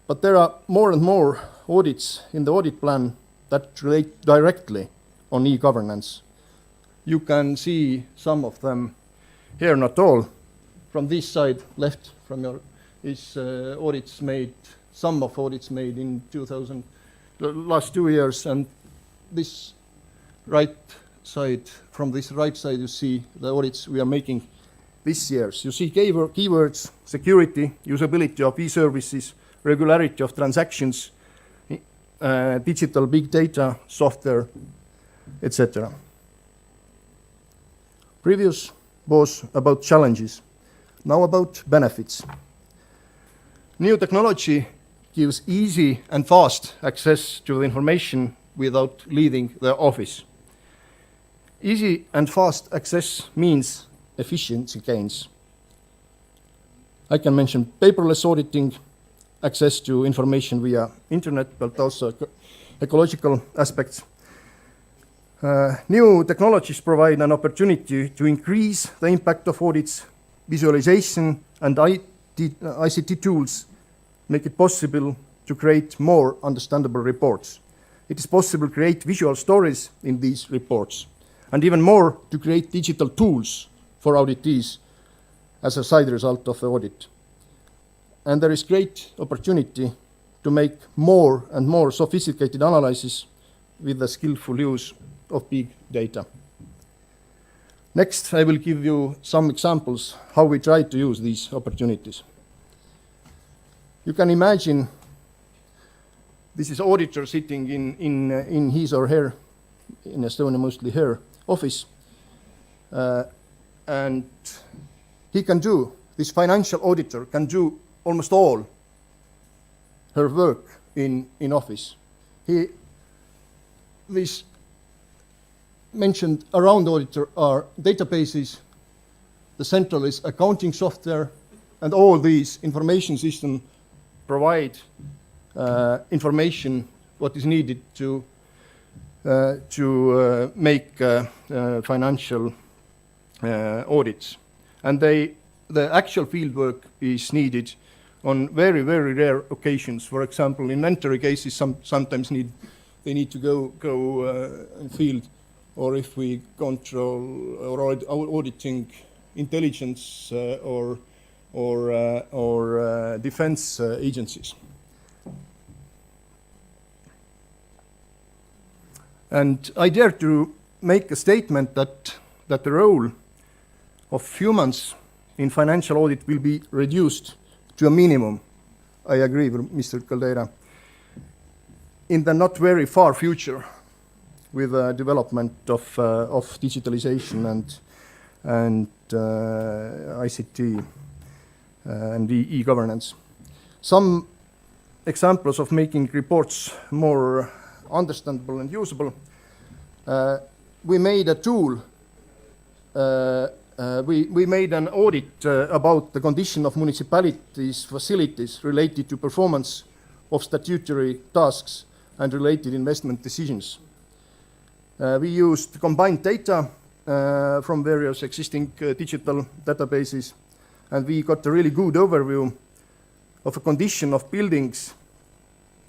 But there are more and more audits in the audit plan that relate directly on e-governance. You can see some of them here, not all. From this side, left from your, is audits made, some of audits made in the last 2 years, and this right side, from this right side, you see the audits we are making this year. You see keywords, security, usability of e-services, regularity of transactions, digital big data, software, etc. Previous was about challenges, now about benefits. New technology gives easy and fast access to the information without leaving the office. Easy and fast access means efficiency gains. I can mention paperless auditing, access to information via internet, but also ecological aspects. New technologies provide an opportunity to increase the impact of audits. Visualization and ICT tools make it possible to create more understandable reports. It is possible to create visual stories in these reports, and even more to create digital tools for auditees as a side result of the audit. And there is great opportunity to make more and more sophisticated analysis with the skillful use of big data. Next, I will give you some examples how we try to use these opportunities. You can imagine this is auditor sitting in his or her, in Estonia mostly her, office, and he can do, this financial auditor can do almost all her work in office. These mentioned around auditor are databases, the central is accounting software, and all these information systems provide information what is needed to make financial audits. And the actual field work is needed on very, very rare occasions. For example, inventory cases sometimes they need to go in field, or if we control or auditing intelligence or defense agencies. And I dare to make a statement that the role of humans in financial audit will be reduced to a minimum. I agree with Mr. Caldeira. In the not very far future, with the development of digitalization and ICT and e-governance. Some examples of making reports more understandable and usable. We made a tool. We made an audit about the condition of municipalities' facilities related to performance of statutory tasks and related investment decisions. We used combined data from various existing digital databases, and we got a really good overview of a condition of buildings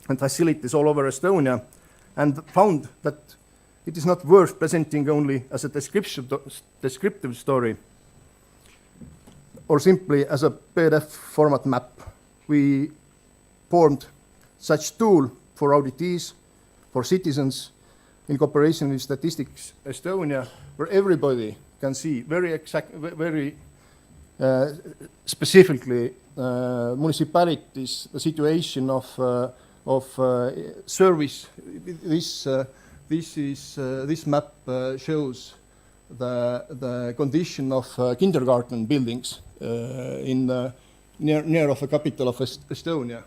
and facilities all over Estonia, and found that it is not worth presenting only as a descriptive story or simply as a PDF format map. We formed such tool for auditees, for citizens, in cooperation with Statistics Estonia, where everybody can see very specifically municipalities, the situation of service. This map shows the condition of kindergarten buildings in near of the capital of Estonia.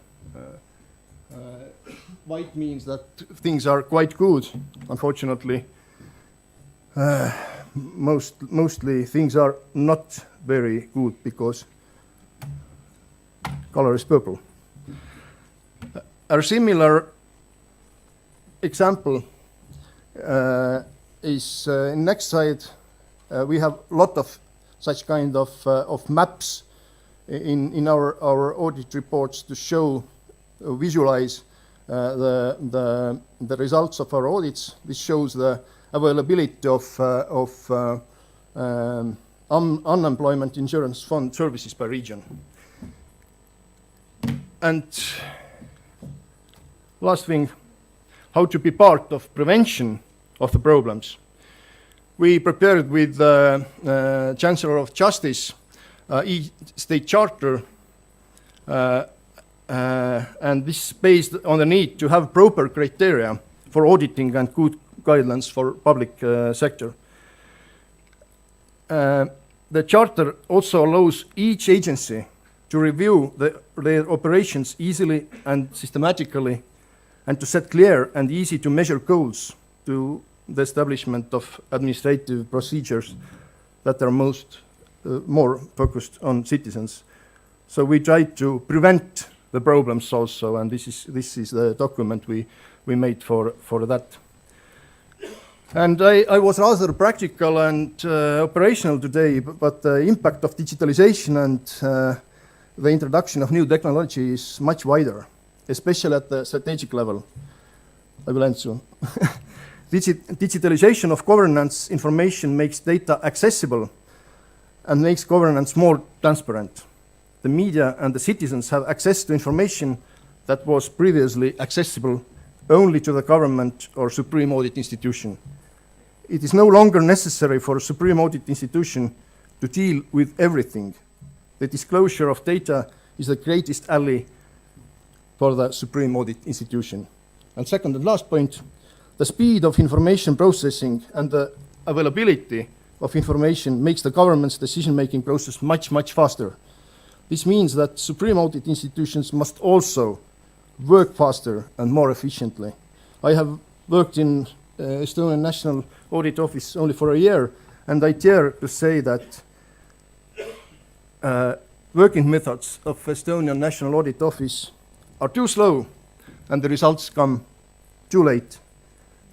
White means that things are quite good. Unfortunately, mostly things are not very good because color is purple. A similar example is in next slide. We have a lot of such kind of maps in our audit reports to show, visualize the results of our audits. This shows the availability of unemployment insurance fund services by region. And last thing, how to be part of prevention of the problems. We prepared with the Chancellor of Justice state charter, and this is based on the need to have proper criteria for auditing and good guidelines for public sector. The charter also allows each agency to review their operations easily and systematically, and to set clear and easy to measure goals to the establishment of administrative procedures that are more focused on citizens. So we try to prevent the problems also, and this is the document we made for that. And I was rather practical and operational today, but the impact of digitalization and the introduction of new technology is much wider, especially at the strategic level. I will end soon. Digitalization of governance information makes data accessible and makes governance more transparent. The media and the citizens have access to information that was previously accessible only to the government or supreme audit institution. It is no longer necessary for a supreme audit institution to deal with everything. The disclosure of data is the greatest ally for the supreme audit institution. And second and last point, the speed of information processing and the availability of information makes the government's decision-making process much, much faster. This means that supreme audit institutions must also work faster and more efficiently. I have worked in Estonian National Audit Office only for a year, and I dare to say that working methods of Estonian National Audit Office are too slow and the results come too late.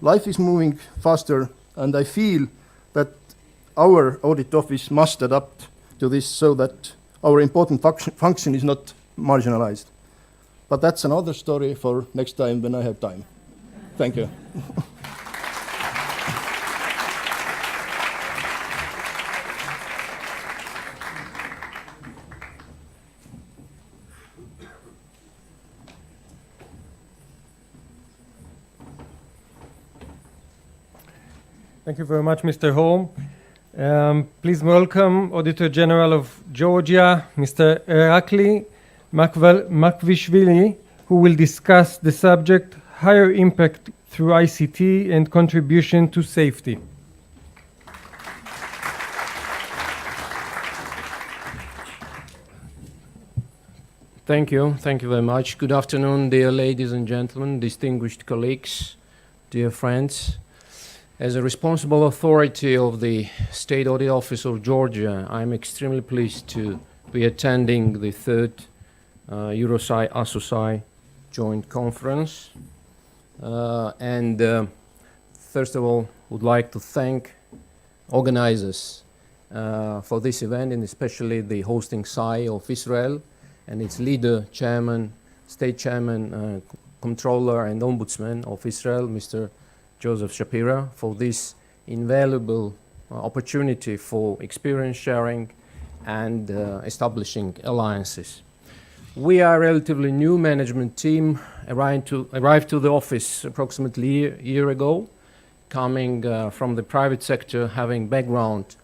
Life is moving faster, and I feel that our audit office must adapt to this so that our important function is not marginalized. But that's another story for next time when I have time. Thank you. Thank you very much, Mr. Holm. Please welcome Auditor General of Georgia, Mr. Irakli Makvishvili, who will discuss the subject higher impact through ICT and contribution to safety. Thank you very much. Good afternoon, dear ladies and gentlemen, distinguished colleagues, dear friends. As a responsible authority of the State Audit Office of Georgia, I'm extremely pleased to be attending the third EUROSAI ASOSAI joint conference. First of all, would like to thank organizers for this event, and especially the hosting SAI of Israel and its leader, chairman, state chairman, controller and ombudsman of Israel, Mr. Joseph Shapira, for this invaluable opportunity for experience sharing and establishing alliances. We are a relatively new management team, arrived to the office approximately a year ago, coming from the private sector, having background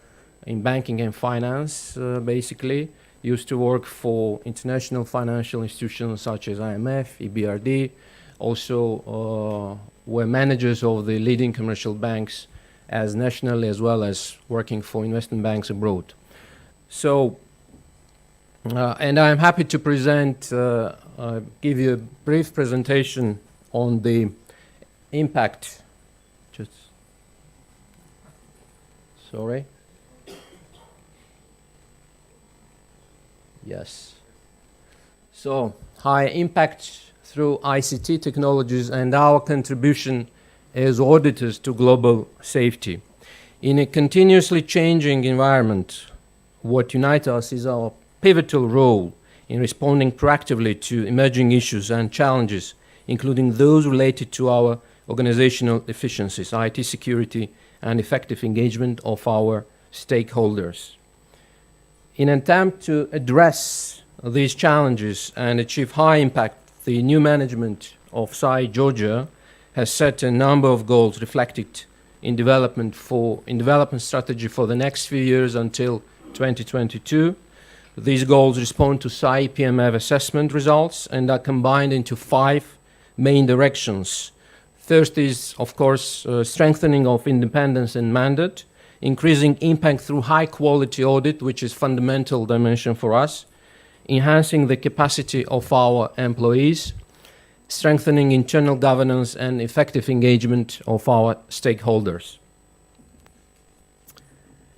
in banking and finance, basically. Used to work for international financial institutions such as IMF, EBRD, also were managers of the leading commercial banks as nationally as well as working for investment banks abroad. So, and I'm happy to present, give you a brief presentation on the impact. Sorry. Yes. So, high impact through ICT technologies and our contribution as auditors to global safety. In a continuously changing environment, what unites us is our pivotal role in responding proactively to emerging issues and challenges, including those related to our organizational efficiencies, IT security, and effective engagement of our stakeholders. In an attempt to address these challenges and achieve high impact, the new management of SAI Georgia has set a number of goals reflected in development strategy for the next few years until 2022. These goals respond to SAI PMF assessment results and are combined into 5 main directions. First is, of course, strengthening of independence and mandate, increasing impact through high-quality audit, which is fundamental dimension for us, enhancing the capacity of our employees, strengthening internal governance and effective engagement of our stakeholders.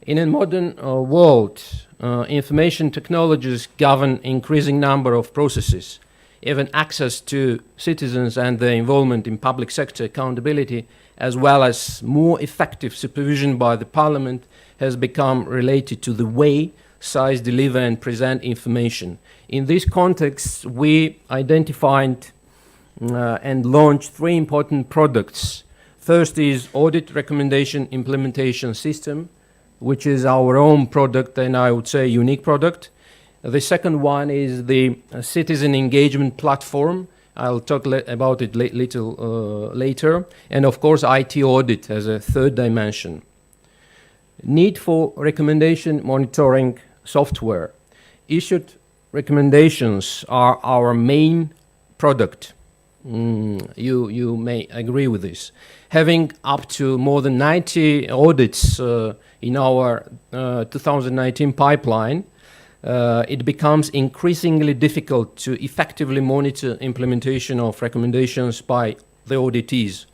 In a modern world, information technologies govern increasing number of processes. Even access to citizens and their involvement in public sector accountability, as well as more effective supervision by the Parliament, has become related to the way SAIs deliver and present information. In this context, we identified and launched 3 important products. First is Audit Recommendation Implementation System, which is our own product and I would say unique product. The second one is the Citizen Engagement Platform. I'll talk about it later. And of course, IT Audit as a third dimension. Need for recommendation monitoring software. Issued recommendations are our main product. You may agree with this. Having up to more than 90 audits in our 2019 pipeline, it becomes increasingly difficult to effectively monitor implementation of recommendations by the auditees.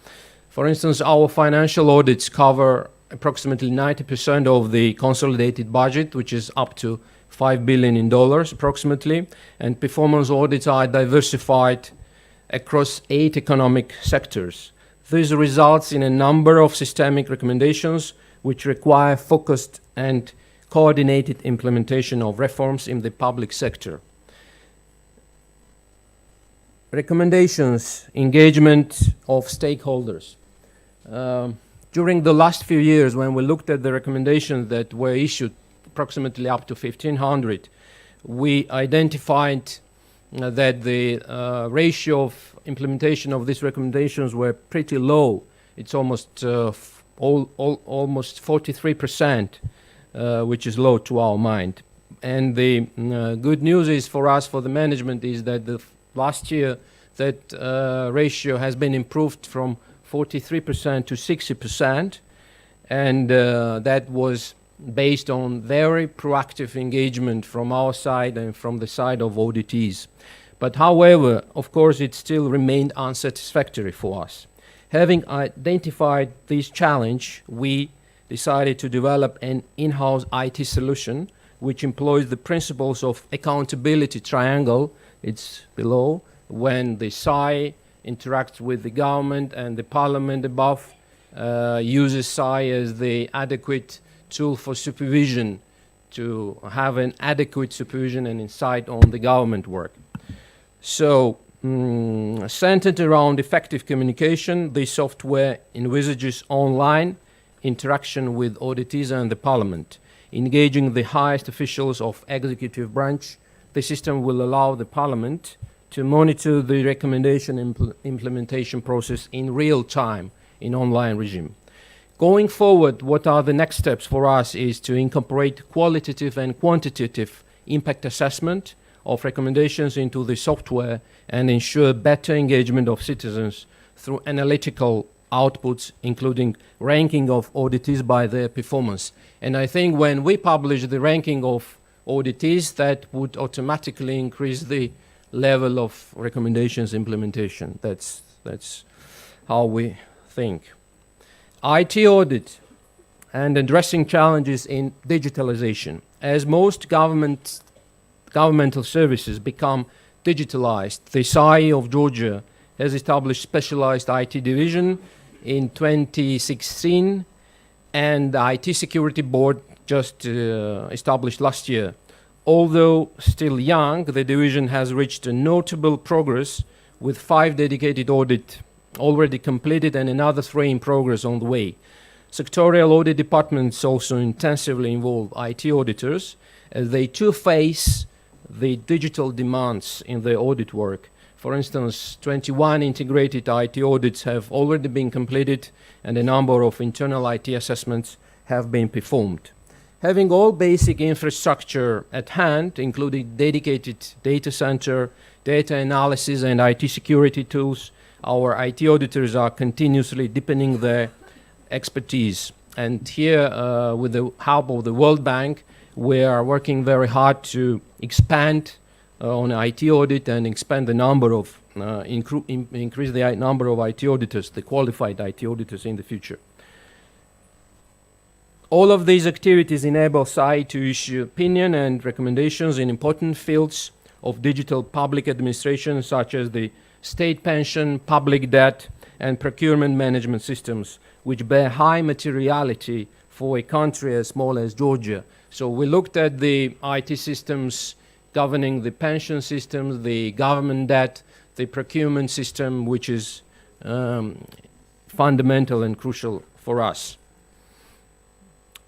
For instance, our financial audits cover approximately 90% of the consolidated budget, which is up to $5 billion approximately, and performance audits are diversified across 8 economic sectors. This results in a number of systemic recommendations which require focused and coordinated implementation of reforms in the public sector. Recommendations, engagement of stakeholders. During the last few years, when we looked at the recommendations that were issued, approximately up to 1,500, we identified that the ratio of implementation of these recommendations were pretty low. It's almost almost 43%, which is low to our mind. And the good news is for us, for the management, is that the last year that ratio has been improved from 43% to 60%, and that was based on very proactive engagement from our side and from the side of auditees. But however, of course, it still remained unsatisfactory for us. Having identified this challenge, we decided to develop an in-house IT solution which employs the principles of accountability triangle, it's below, when the SAI interacts with the government and the parliament above, uses SAI as the adequate tool for supervision to have an adequate supervision and insight on the government work. So, centered around effective communication, the software envisages online interaction with auditees and the parliament. Engaging the highest officials of executive branch, the system will allow the parliament to monitor the recommendation implementation process in real time in online regime. Going forward, what are the next steps for us is to incorporate qualitative and quantitative impact assessment of recommendations into the software and ensure better engagement of citizens through analytical outputs, including ranking of auditees by their performance. And I think when we publish the ranking of auditees, that would automatically increase the level of recommendations implementation. That's how we think. IT audit and addressing challenges in digitalization. As most governmental services become digitalized, the SAI of Georgia has established specialized IT division in 2016, and the IT Security Board just established last year. Although still young, the division has reached a notable progress with 5 dedicated audits already completed and another 3 in progress on the way. Sectorial audit departments also intensively involve IT auditors as they too face the digital demands in their audit work. For instance, 21 integrated IT audits have already been completed and a number of internal IT assessments have been performed. Having all basic infrastructure at hand, including dedicated data center, data analysis and IT security tools, our IT auditors are continuously deepening their expertise. And here, with the help of the World Bank, we are working very hard to expand on IT audit and expand the number of, increase the number of IT auditors, the qualified IT auditors in the future. All of these activities enable SAI to issue opinion and recommendations in important fields of digital public administration, such as the state pension, public debt, and procurement management systems, which bear high materiality for a country as small as Georgia. So we looked at the IT systems governing the pension systems, the government debt, the procurement system, which is fundamental and crucial for us.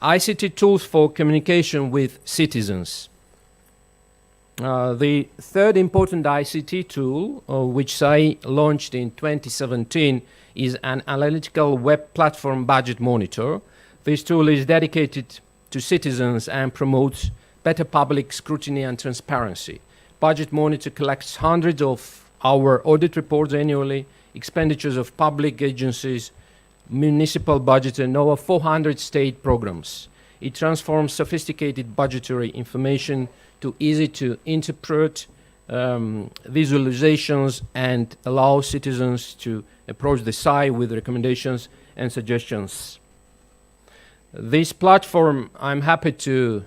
ICT tools for communication with citizens. The third important ICT tool, which SAI launched in 2017, is an analytical web platform budget monitor. This tool is dedicated to citizens and promotes better public scrutiny and transparency. Budget Monitor collects hundreds of our audit reports annually, expenditures of public agencies, municipal budgets, and over 400 state programs. It transforms sophisticated budgetary information to easy to interpret visualizations and allow citizens to approach the SAI with recommendations and suggestions. This platform, I'm happy to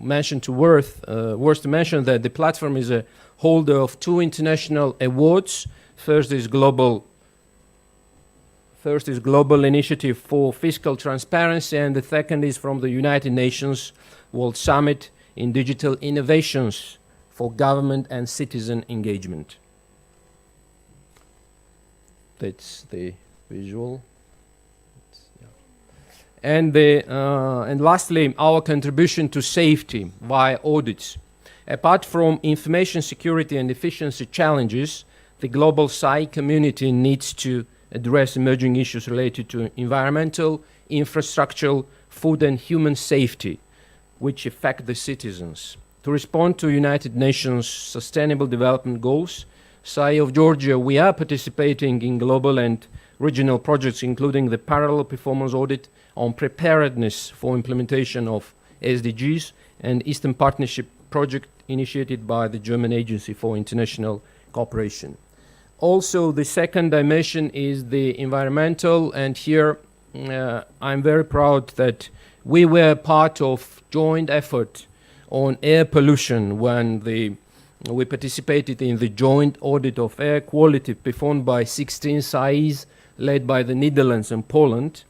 mention worth to mention that the platform is a holder of 2 international awards. First is Global Initiative for Fiscal Transparency, and the second is from the United Nations World Summit in Digital Innovations for Government and Citizen Engagement. That's the visual. And lastly, our contribution to safety via audits. Apart from information security and efficiency challenges, the global SAI community needs to address emerging issues related to environmental, infrastructural, food and human safety, which affect the citizens. To respond to United Nations Sustainable Development Goals, SAI of Georgia, we are participating in global and regional projects, including the parallel performance audit on preparedness for implementation of SDGs and Eastern Partnership project initiated by the German Agency for International Cooperation. Also, the second dimension is the environmental, and here I'm very proud that we were part of joint effort on air pollution when we participated in the joint audit of air quality performed by 16 SAIs led by the Netherlands and Poland.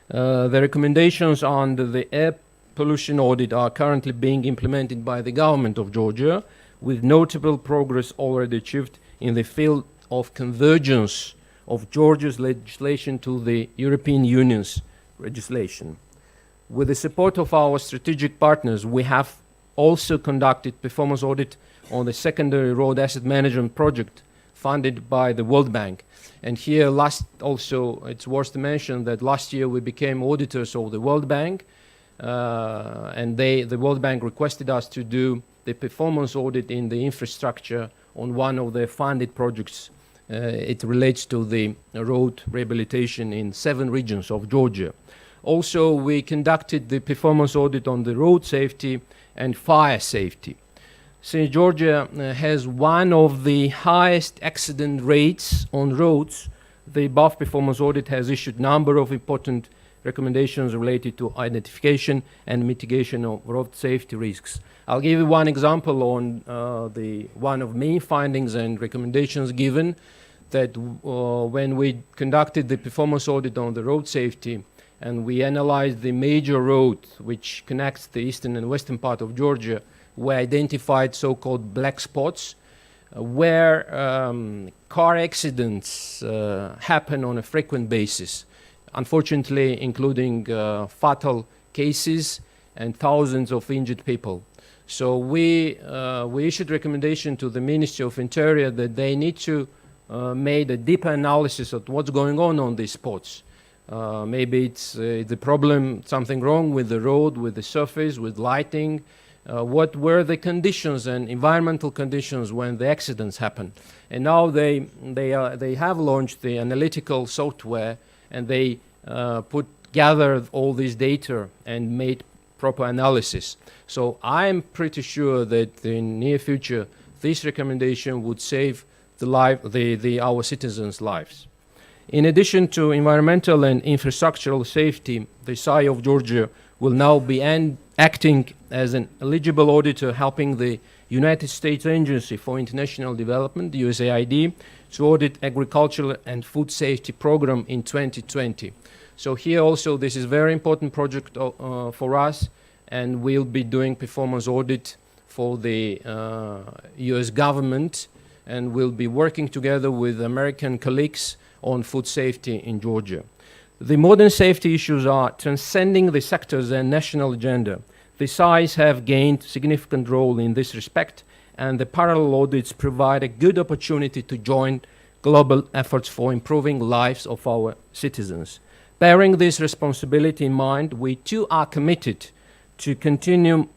The recommendations on the air pollution audit are currently being implemented by the government of Georgia, with notable progress already achieved in the field of convergence of Georgia's legislation to the European Union's legislation. With the support of our strategic partners, we have also conducted performance audit on the secondary road asset management project funded by the World Bank. And here also it's worth to mention that last year we became auditors of the World Bank, and the World Bank requested us to do the performance audit in the infrastructure on one of their funded projects. It relates to the road rehabilitation in 7 regions of Georgia. Also, we conducted the performance audit on the road safety and fire safety. Since Georgia has one of the highest accident rates on roads, the above performance audit has issued a number of important recommendations related to identification and mitigation of road safety risks. I'll give you one example on one of main findings and recommendations given, that when we conducted the performance audit on the road safety and we analyzed the major road which connects the eastern and western part of Georgia, we identified so-called black spots where car accidents happen on a frequent basis, unfortunately including fatal cases and thousands of injured people. So we issued recommendation to the Ministry of Interior that they need to make a deeper analysis of what's going on these spots. Maybe it's the problem, something wrong with the road, with the surface, with lighting. What were the conditions and environmental conditions when the accidents happen? And now they have launched the analytical software, and they gathered all this data and made proper analysis. So I'm pretty sure that in near future this recommendation would save our citizens' lives. In addition to environmental and infrastructural safety, the SAI of Georgia will now be acting as an eligible auditor, helping the United States Agency for International Development, the USAID, to audit agricultural and food safety program in 2020. So here also this is a very important project for us, and we'll be doing performance audit for the US government, and we'll be working together with American colleagues on food safety in Georgia. The modern safety issues are transcending the sectors and national agenda. The SAIs have gained significant role in this respect, and the parallel audits provide a good opportunity to join global efforts for improving lives of our citizens. Bearing this responsibility in mind, we too are committed to continue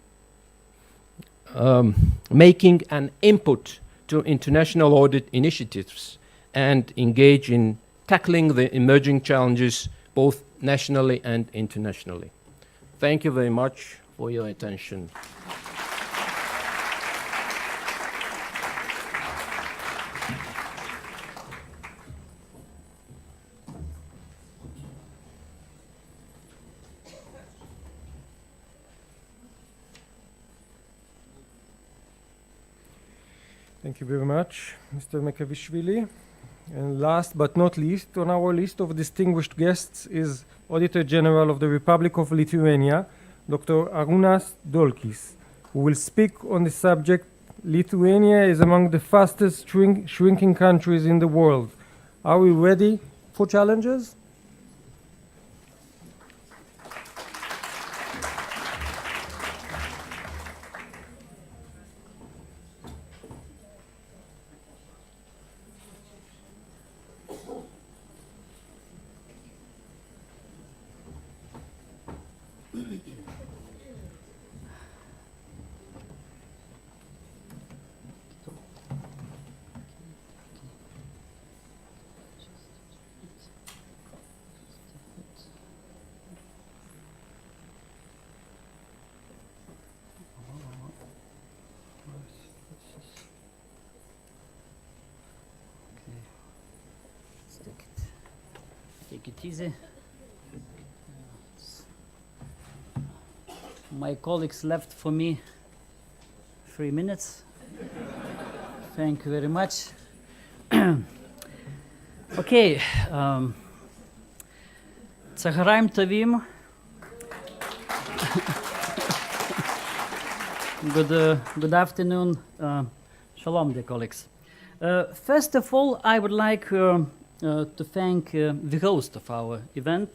making an input to international audit initiatives and engage in tackling the emerging challenges both nationally and internationally. Thank you very much for your attention. Thank you very much, Mr. Mekavishvili. And last but not least, on our list of distinguished guests is Auditor General of the Republic of Lithuania, Dr. Arūnas Dorcas, who will speak on the subject. Lithuania is among the fastest shrinking countries in the world. Are we ready for challenges? Take it easy. My colleagues left for me 3 minutes. Thank you very much. Okay. Tsaharaim Tavim. Good afternoon. Shalom, dear colleagues. First of all, I would like to thank the host of our event,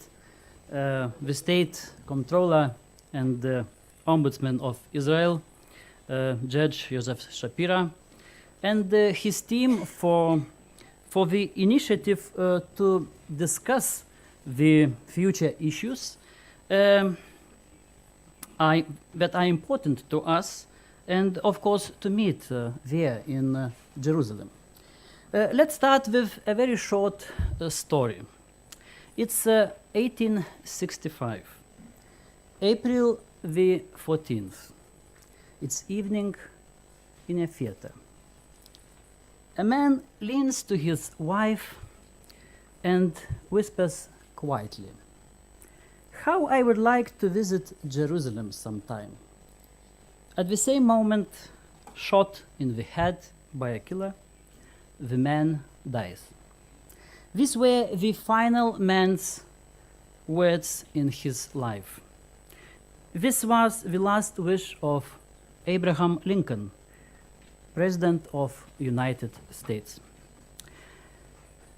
the State Comptroller and the Ombudsman of Israel, Judge Joseph Shapira, and his team for the initiative to discuss the future issues that are important to us, and of course to meet there in Jerusalem. Let's start with a very short story. It's 1865, April the 14th. It's evening in a theater. A man leans to his wife and whispers quietly, "How I would like to visit Jerusalem sometime." At the same moment, shot in the head by a killer, the man dies. These were the final man's words in his life. This was the last wish of Abraham Lincoln, President of the United States.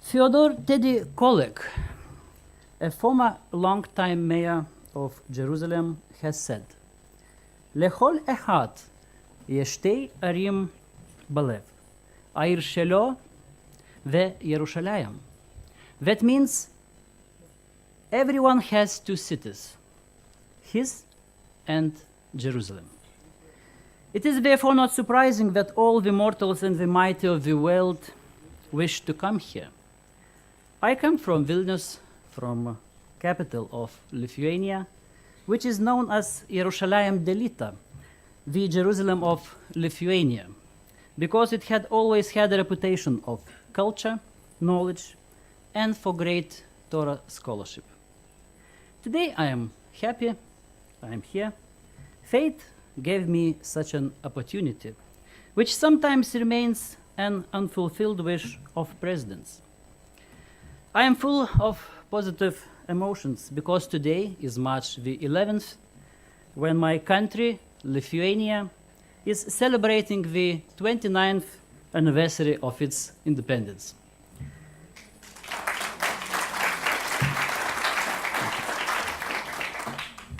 Theodore Teddy Kollek, a former long-time mayor of Jerusalem, has said, "Lechol echad yeshtei arim balev, העיר שלו וירושלים." That means everyone has two cities, his and Jerusalem. It is therefore not surprising that all the mortals and the mighty of the world wish to come here. I come from Vilnius, from capital of Lithuania, which is known as Yerushalayim Delita, the Jerusalem of Lithuania, because it had always had a reputation of culture, knowledge, and for great Torah scholarship. Today I am happy, I am here. Fate gave me such an opportunity, which sometimes remains an unfulfilled wish of presidents. I am full of positive emotions because today is March the 11th, when my country, Lithuania, is celebrating the 29th anniversary of its independence.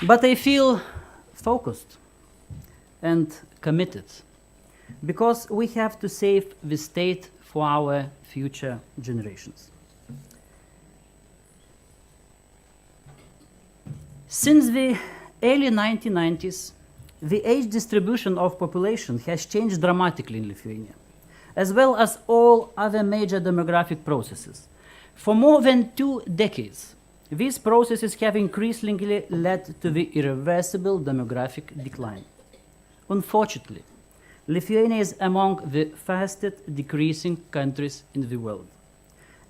But I feel focused and committed because we have to save the state for our future generations. Since the early 1990s, the age distribution of population has changed dramatically in Lithuania, as well as all other major demographic processes. For more than 2 decades, these processes have increasingly led to the irreversible demographic decline. Unfortunately, Lithuania is among the fastest decreasing countries in the world,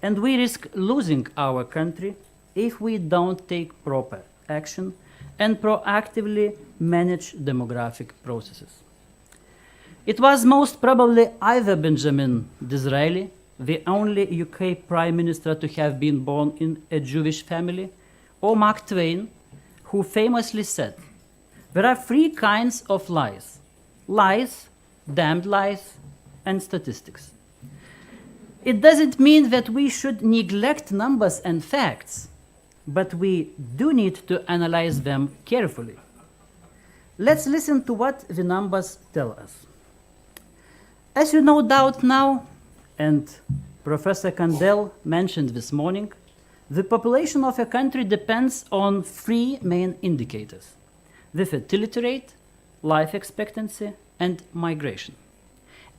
and we risk losing our country if we don't take proper action and proactively manage demographic processes. It was most probably either Benjamin Disraeli, the only UK Prime Minister to have been born in a Jewish family, or Mark Twain, who famously said, "There are 3 kinds of lies: lies, damned lies, and statistics." It doesn't mean that we should neglect numbers and facts, but we do need to analyze them carefully. Let's listen to what the numbers tell us. As you no doubt now, and Professor Kandel mentioned this morning, the population of a country depends on 3 main indicators: the fertility rate, life expectancy, and migration.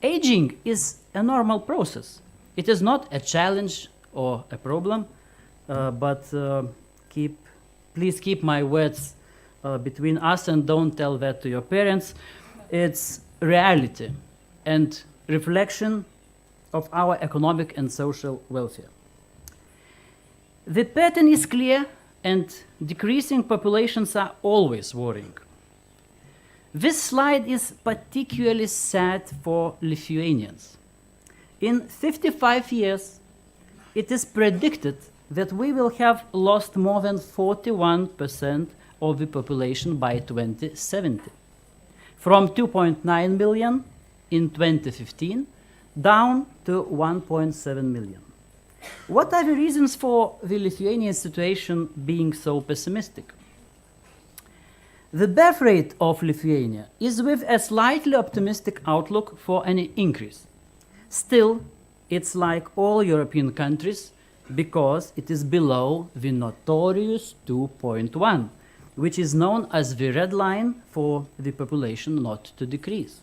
Aging is a normal process. It is not a challenge or a problem, but please keep my words between us and don't tell that to your parents. It's reality and reflection of our economic and social welfare. The pattern is clear, and decreasing populations are always worrying. This slide is particularly sad for Lithuanians. In 55 years, it is predicted that we will have lost more than 41% of the population by 2070, from 2.9 million in 2015 down to 1.7 million. What are the reasons for the Lithuanian situation being so pessimistic? The birth rate of Lithuania is with a slightly optimistic outlook for an increase. Still, it's like all European countries because it is below the notorious 2.1, which is known as the red line for the population not to decrease.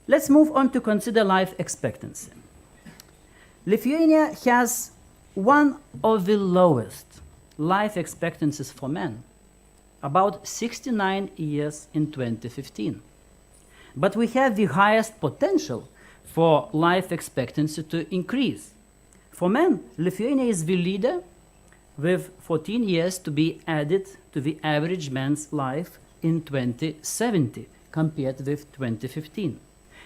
Let's move on to consider life expectancy. Lithuania has one of the lowest life expectancies for men, about 69 years in 2015. But we have the highest potential for life expectancy to increase. For men, Lithuania is the leader, with 14 years to be added to the average man's life in 2070 compared with 2015,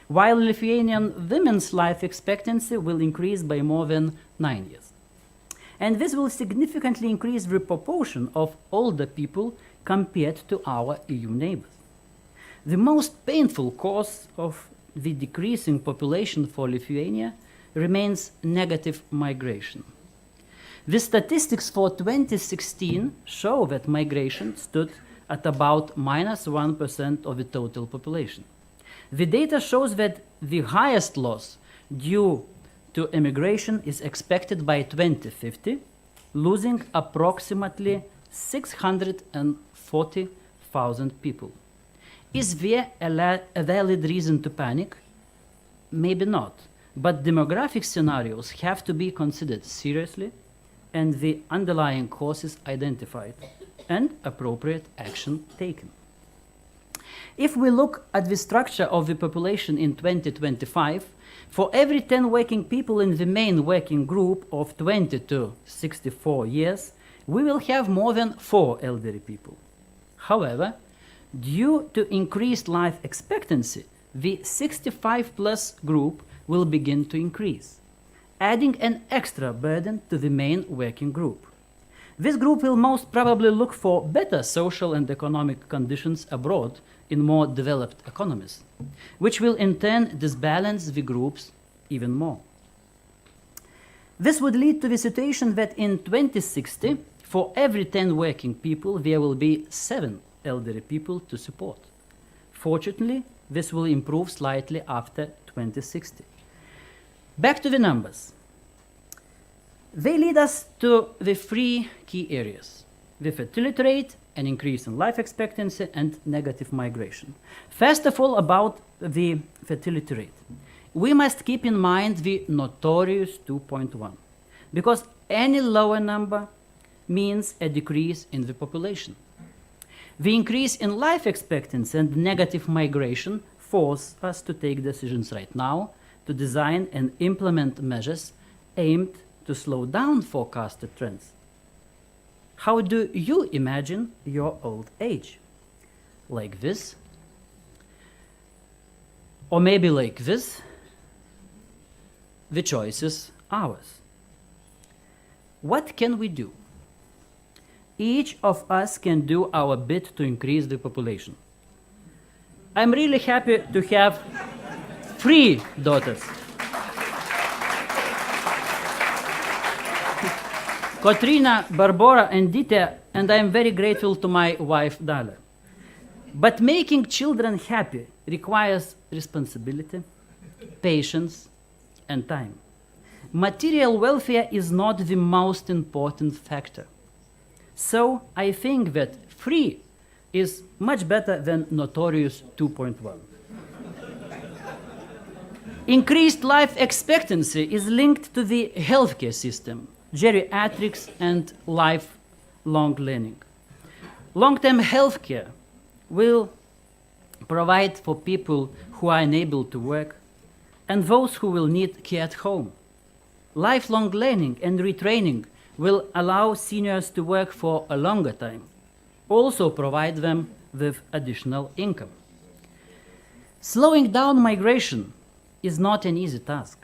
while Lithuanian women's life expectancy will increase by more than 9 years. And this will significantly increase the proportion of older people compared to our EU neighbors. The most painful cause of the decreasing population for Lithuania remains negative migration. The statistics for 2016 show that migration stood at about -1% of the total population. The data shows that the highest loss due to immigration is expected by 2050, losing approximately 640,000 people. Is there a valid reason to panic? Maybe not, but demographic scenarios have to be considered seriously and the underlying causes identified and appropriate action taken. If we look at the structure of the population in 2025, for every 10 working people in the main working group of 20 to 64 years, we will have more than 4 elderly people. However, due to increased life expectancy, the 65+ group will begin to increase, adding an extra burden to the main working group. This group will most probably look for better social and economic conditions abroad in more developed economies, which will in turn disbalance the groups even more. This would lead to the situation that in 2060, for every 10 working people, there will be 7 elderly people to support. Fortunately, this will improve slightly after 2060. Back to the numbers. They lead us to the 3 key areas: the fertility rate, an increase in life expectancy, and negative migration. First of all, about the fertility rate. We must keep in mind the notorious 2.1, because any lower number means a decrease in the population. The increase in life expectancy and negative migration force us to take decisions right now to design and implement measures aimed to slow down forecasted trends. How do you imagine your old age? Like this? Or maybe like this? The choice is ours. What can we do? Each of us can do our bit to increase the population. I'm really happy to have 3 daughters. Katrina, Barbara, and Dita, and I am very grateful to my wife, Dalia. But making children happy requires responsibility, patience, and time. Material welfare is not the most important factor. So I think that 3 is much better than notorious 2.1. Increased life expectancy is linked to the healthcare system, geriatrics, and lifelong learning. Long-term healthcare will provide for people who are unable to work and those who will need care at home. Lifelong learning and retraining will allow seniors to work for a longer time, also provide them with additional income. Slowing down migration is not an easy task,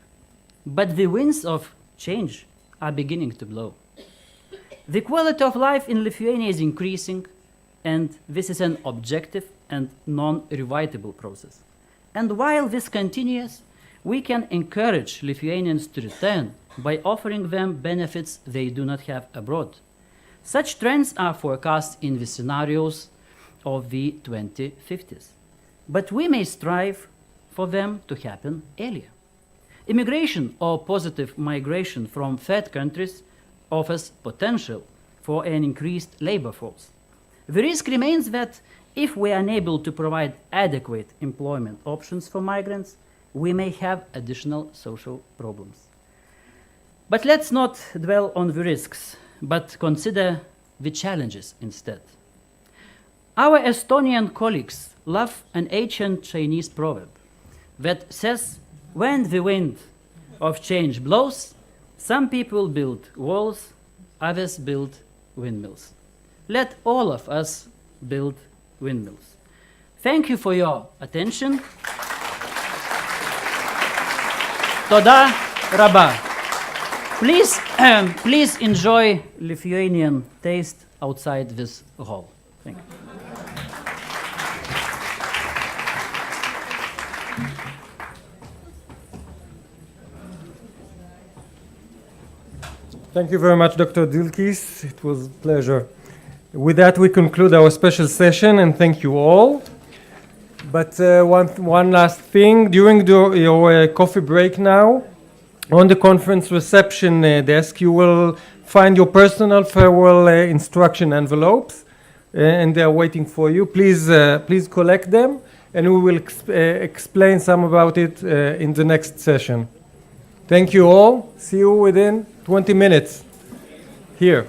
but the winds of change are beginning to blow. The quality of life in Lithuania is increasing, and this is an objective and non-revitable process. And while this continues, we can encourage Lithuanians to return by offering them benefits they do not have abroad. Such trends are forecast in the scenarios of the 2050s. But we may strive for them to happen earlier. Immigration or positive migration from third countries offers potential for an increased labor force. The risk remains that if we are unable to provide adequate employment options for migrants, we may have additional social problems. But let's not dwell on the risks, but consider the challenges instead. Our Estonian colleagues love an ancient Chinese proverb that says, when the wind of change blows, some people build walls, others build windmills. Let all of us build windmills. Thank you for your attention. Toda raba. Please enjoy Lithuanian taste outside this hall. Thank you. Thank you very much, Dr. Dilkis. It was a pleasure. With that, we conclude our special session, and thank you all. But one last thing. During your coffee break now, on the conference reception desk, you will find your personal farewell instruction envelopes, and they are waiting for you. Please collect them, and we will explain some about it in the next session. Thank you all. See you within 20 minutes here.